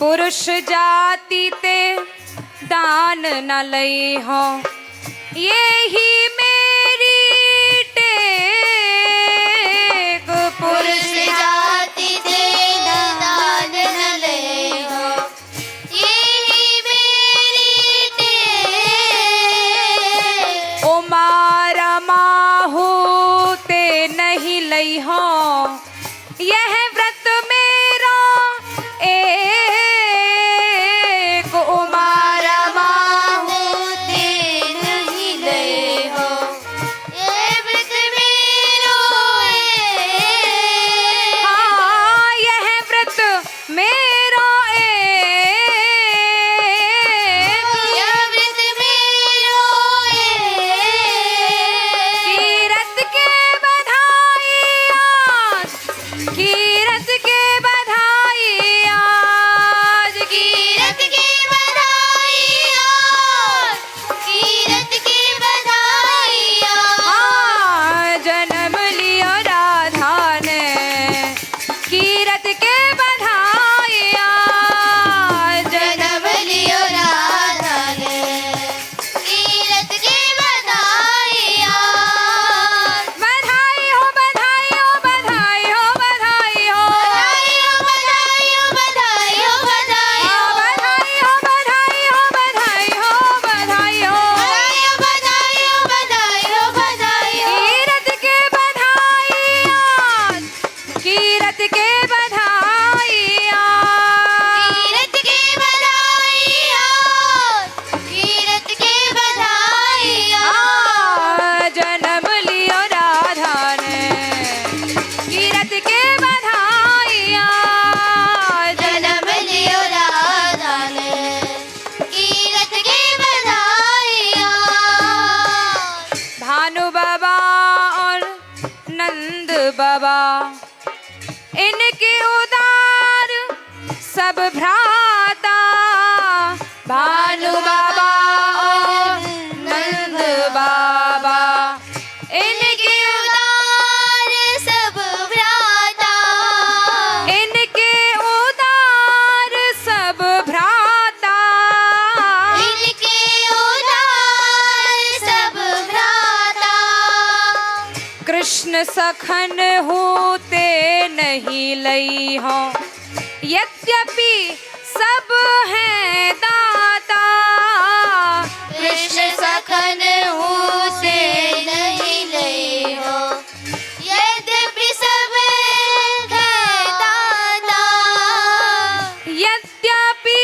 पुरुष जाति ते दान न लई हो यही मेरी टेक। पुरुष जाति से दान न ले हो यही मेरी टेक। ओ मारा माहू ते नहीं लई हो यह व्रत मेरा एक। ओ मारा माहू ते नहीं ले हो ये व्रत मेरो एक। हाँ यह व्रत मेरा एक। ये व्रत मेरो एक। कीरत के बधाई आज, कीरत के बधाई आज, कीरत की बधाई आज, कीरत की बधाई आज। हाँ जन्म लियो राधा ने कीरत के बधाई आज। जन्म लियो राधा ने कीरत की बधाई आज। बधाई हो बधाई हो बधाई हो बधाई हो बधाई हो बधाई हो बधाई हो बधाई हो। बधाई हो बधाई हो बधाई हो बधाई हो बधाई हो बधाई हो बधाई हो बधाई हो। कीरत के बधाई आज, कीरत के बधाई आज। कीरत की बधाई आज, कीरत की बधाई आज। जन्म लियो राधा ने कीरत के बधाई आज। जन्म लियो राधा ने कीरत की बधाई आज। भानु बाबा और नंद बाबा इनके उदार सब भ्राता। भानु बाबा और नंद बाबा इनके उदार सब भ्राता। इनके उदार सब भ्राता। इनके उदार सब भ्राता। कृष्ण सखन होते नहीं लई हो यद्यपि सब हैं दाता। कृष्ण सखन हूँ से नहीं ले हो यद्यपि सब है दाता। यद्यपि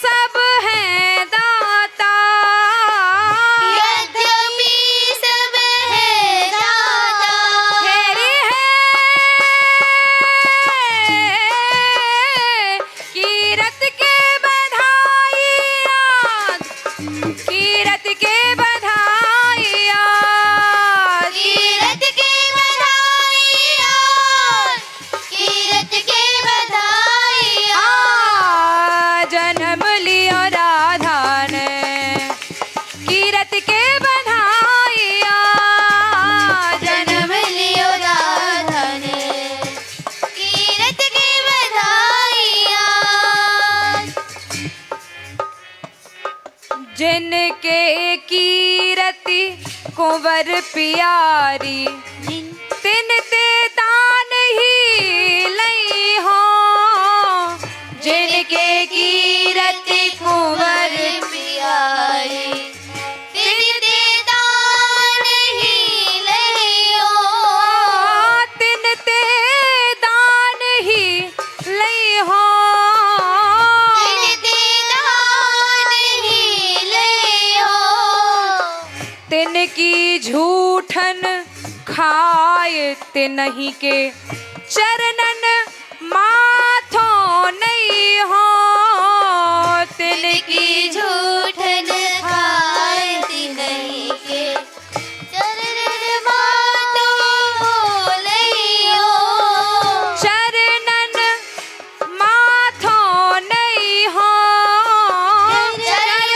सब हैं दाता। यद्यपि सब है दाता। हेरी है कीरत के बधाई आज, कीरत के बधाई आज। कीरत की बधाई आज, कीरत की बधाई आज। जन्म लियो राधा ने कीरत के बधाई आज। जन्म लियो राधा ने कीरत की बधाई आज। जिनके कीरति कुंवर प्यारी तिन ते दान ही लई हो। जिनके कीरति कुंवर प्यारी तेरे दान ही लियो। तिन ते दान ही लई हो। तेरे दान ही लियो। तिनकी झूठन खाए तिनहि के चरणन माथो नहीं हो। तिनकी झूठन खाती नहीं के चरण मातो लियो। चरणन माथो नहीं हो। चरण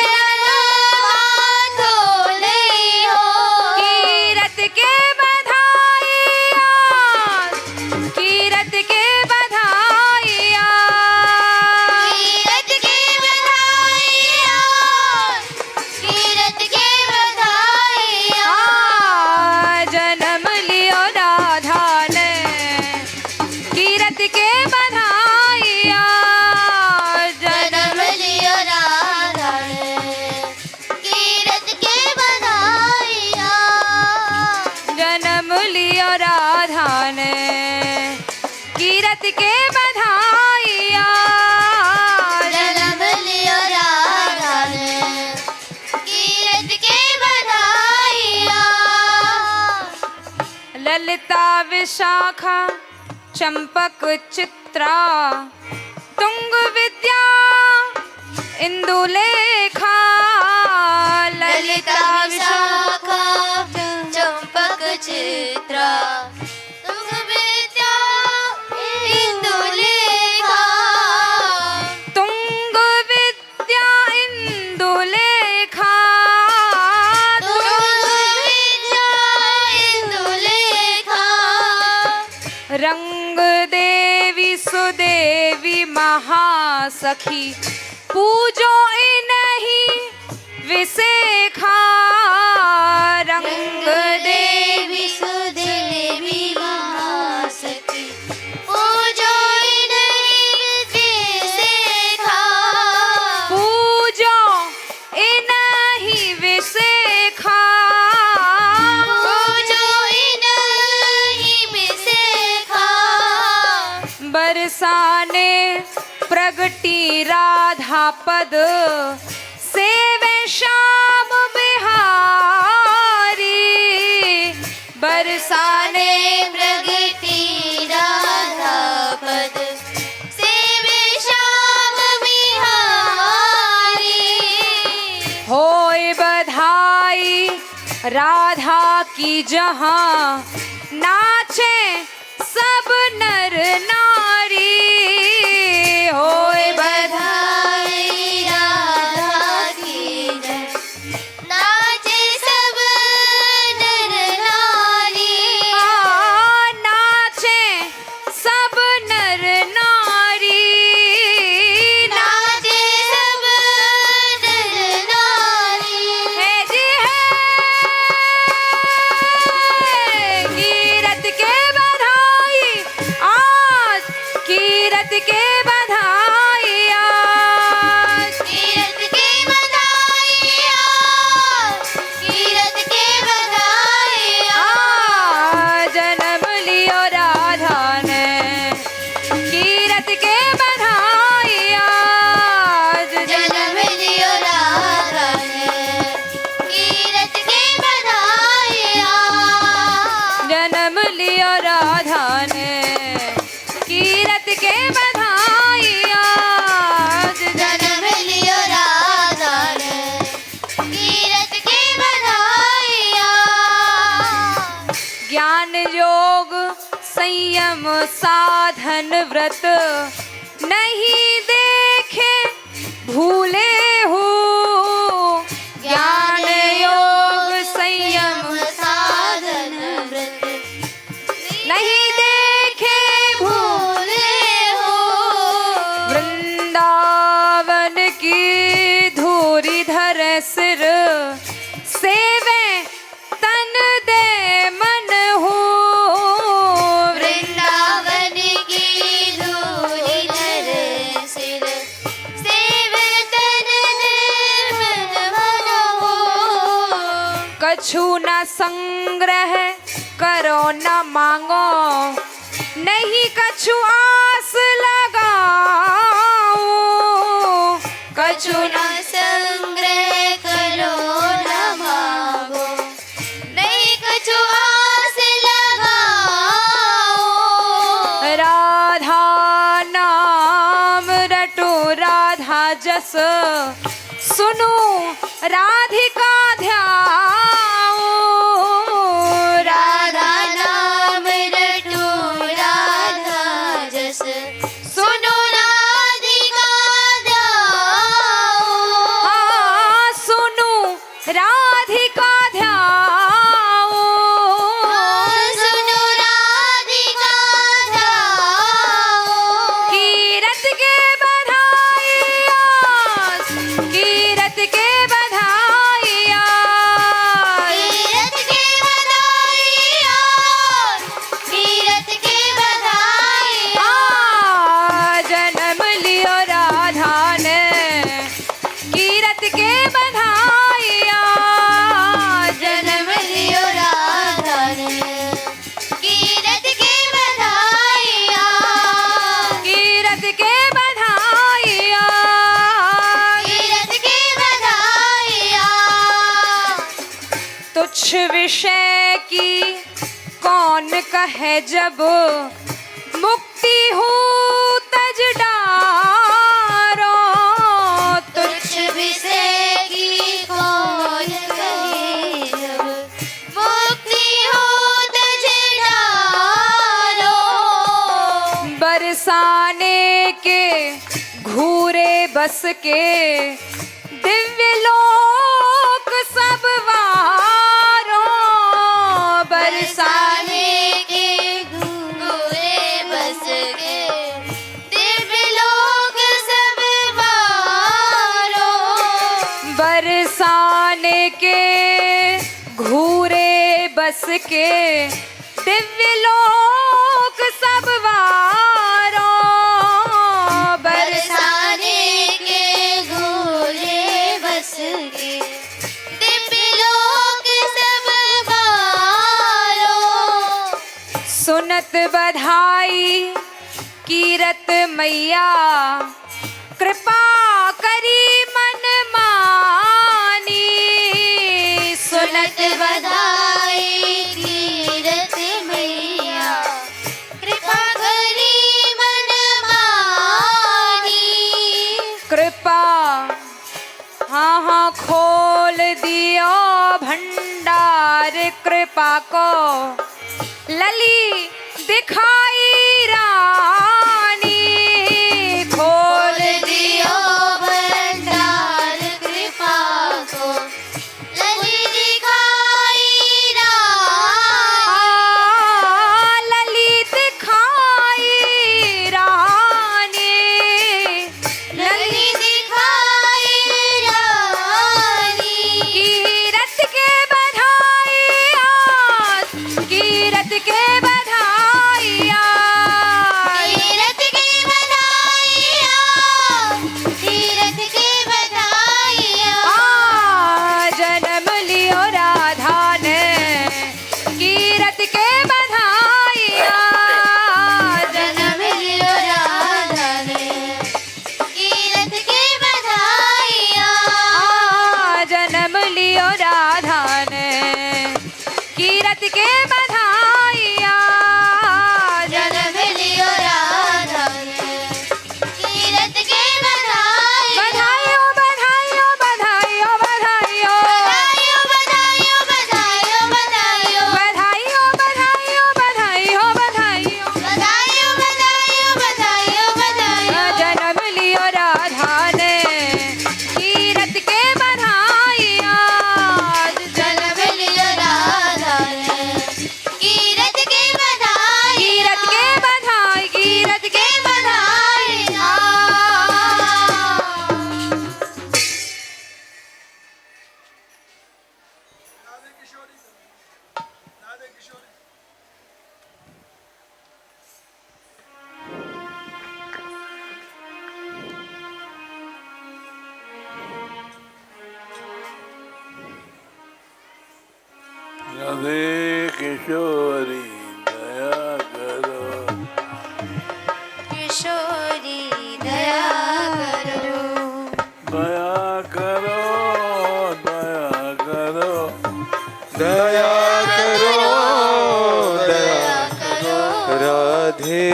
मातो लियो। कीरत के बधाई आज, कीरत के बधाई आज। कीरत कीरत के बधाइया जन्म लियो राधा ने कीरत के बधाइया ललिता विशाखा चंपक चित्रा तुंग विद्या इंदुलेखा ललिता विशाखा चंपक चित्रा तुंग विद्या इंदुलेखा तुंग विद्या इंदुलेखा तुंग विद्या इंदुलेखा रंग देवी सुदेवी महासखी पूजो इन्हीं विसेखा रंग देवी सुदेवी महासखी पूजो इन्हीं विसेखा पूजो इन्हीं विसेखा पूजो इन्हीं विसेखा बरसाने प्रगटी राधा पद सेवे श्याम बिहारी बरसाने प्रगति राधा पद सेवे श्याम बिहारी होए बधाई राधा की जहाँ नाचे सब नर नारी होए बधाई राधा की जय नाचे सब नर नारी नाचे सब नर नारी नाचे सब नर नारी है जी है कीरत के बधाई आज कीरत के बधाई आज कीरत के बधाई आज कीरत के बधाई आज जन्म लियो राधा ने कीरत के बधाई आज जन्म लियो राधा ने कीरत के बधाई जन्म लियो राधा ने कीरत के बधाई आज जन्म लियो राधा ने कीरत के बधाई ज्ञान योग संयम साधन व्रत नहीं देखे भूले हो ज्ञान योग संयम साधन व्रत नहीं देखे भूले हो वृंदावन की धूरी धर सिर सेवे तन दे मन हो वृंदावन की धूली धर सिर सेवे तन निर्मल मन हो कछु न संग्रह करो न मांगो नहीं कछु आस लगाओ कछु न संग्रह करो न मांगो नहीं कछु आस लगाओ राधा नाम रटो राधा जस सुनो राधिका ध्याओ राधा नाम रटो राधा जस सुनो राधिका ध्याओ सुनो राधिका ध्याओ सुनो राधिका ध्याओ कीरत के बधाई आज कीरत के बधाई आज तुच्छ विषय की कौन कहे जब मुक्ति हूँ तज डारो। तुच्छ विषय की कौन कहे जब मुक्ति हो तज डारो। बरसाने के घूरे बस के दिव्य लोक सब वारो। बरसाने के घूरे बस के दिव्य लोक सब वारो। बरसाने के घूरे बस के दिव्य लोक सब वारो। बरसाने के घूरे बस के दिव्य लोक सब वारो। सुनत बधाई कीरत मैया कृपा करी मन मानी। सुनत बधाई कीरत मैया कृपा करी मन मानी। कृपा हाँ खोल दियो भंडार कृपा को लली दिखाई रानी। खोल दियो भंडार कृपा को लली दिखाई रानी। लली दिखाई रानी। लली दिखाई रानी। कीरत के बधाई आज, कीरत के बधाई आज। तीरथ के बधाइया, तीरथ के बधाइया। जन्म लियो राधा ने कीरत के बधाई आज। जन्म लियो राधा ने तीरथ के बधाइया। जन्म लियो राधा ने कीरत के बधाई आज। जन्म लियो राधा ने तीरथ के बधाइया। बधाइयो बधाइयो बधाइयो बधाइयो। बधाइयो बधाइयो बधाइयो बधाइयो। बधाइयो बधाइयो बधाइयो बधाइयो। बधाइयो बधाइयो बधाइयो बधाइयो। जन्म लियो राधा ने कीरत के बधाई आज। जन्म लियो राधा ने कीरत के बधाई। कीरत के बधाई, कीरत के बधाई राधे किशोरी दया करो। किशोरी दया करो। दया करो दया करो दया करो दया करो। राधे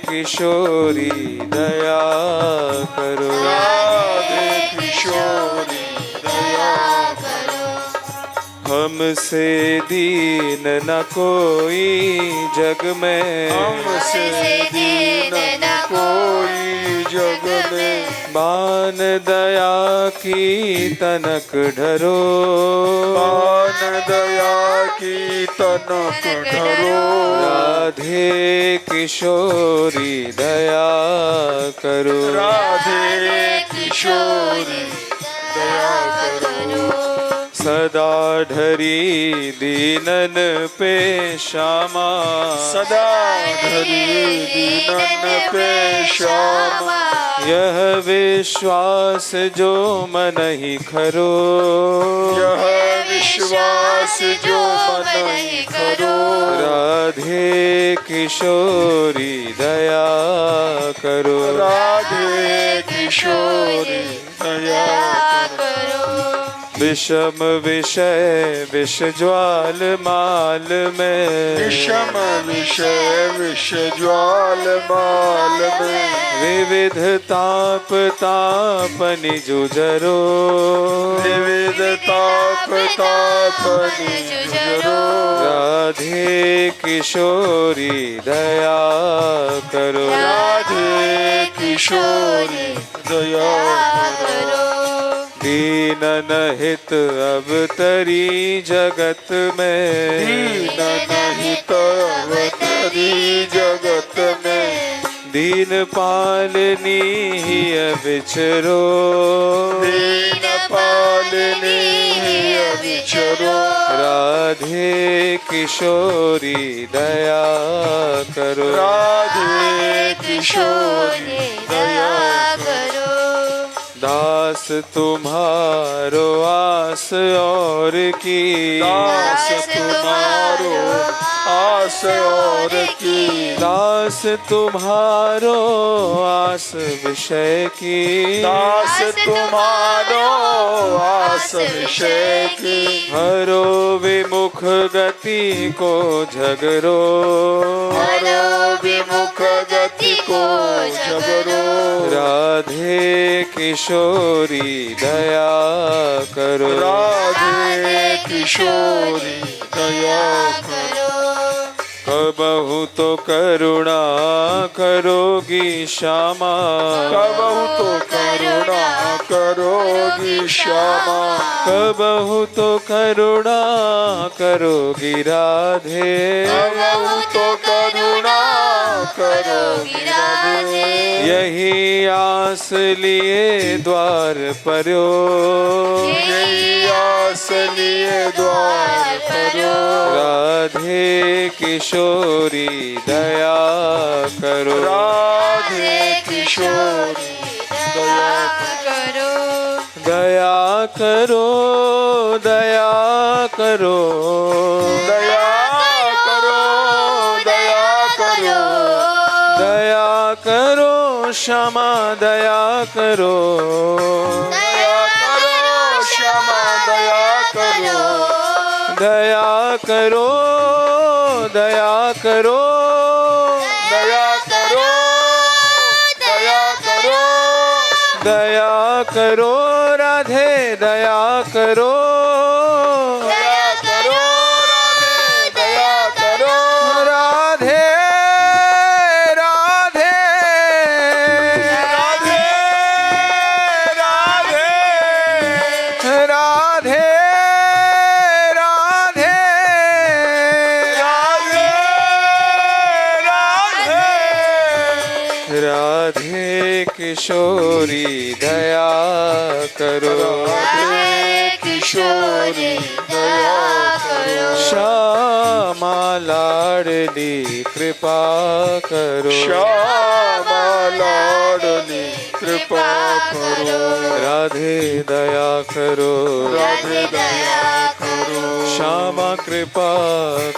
किशोरी दया करो। राधे किशोरी दया करो। हमसे दीन न कोई जग में। हमसे दीन न कोई जग में। मान दया की तनक ढरो। मान दया की तनक ढरो। राधे किशोरी दया करो। राधे किशोरी दया करो। सदा ढरी दीनन पे श्यामा। सदा धरी दीनन पे श्यामा। यह विश्वास जो मन ही खरो। यह विश्वास जो मन ही करो। राधे किशोरी दया करो। राधे किशोरी दया करो। विषम विषय विष ज्वाल माल में विषम विषय विष ज्वाल माल में विविध ताप तापनि जुझरो विविध ताप तापनि जुझरो राधे किशोरी दया करो राधे किशोरी दया करो दीनन हित अवतरी जगत में दीन हित अवतरी जगत में दीन पालनी विचरो दीन पालनी विचरो राधे किशोरी दया करो राधे किशोरी दया करो दास तुम्हारो आस और की दास तुम्हारो आस और की दास तुम्हारो आस विषय की दास तुम्हारो आस विषय की हरो विमुख गति को झगरो हरो विमुख गति को झगरो राधे किशोरी दया करो राधे किशोरी दया करो कबहु तो करुणा करोगी श्यामा कबहु तो करुणा करोगी श्यामा कबहु तो करुणा करोगी राधे कबहु तो करुणा करोगी राधे यही आस लिए द्वार पर्यो यही आस लिए द्वार पर्यो राधे किशोरी दया करो राधे किशोरी दया करो दया करो दया करो दया करो दया करो दया करो क्षमा दया करो दया करो क्षमा दया करो दया करो दया करो दया करो दया करो दया करो राधे दया करो दया करो राधे दया करो राधे राधे राधे राधे राधे राधे राधे राधे किशोरी दया करो राधे किशोरी दया करो श्यामा लाडली कृपा करो श्यामा लाडली कृपा करो राधे दया करो राधे दया करो श्यामा कृपा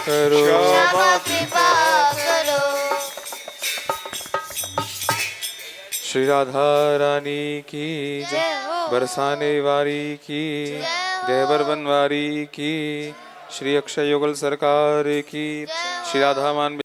करो श्यामा कृपा करो श्री राधा रानी की जय हो बरसाने वारी की देवर बनवारी की श्री अक्षय युगल सरकार की श्री राधा मान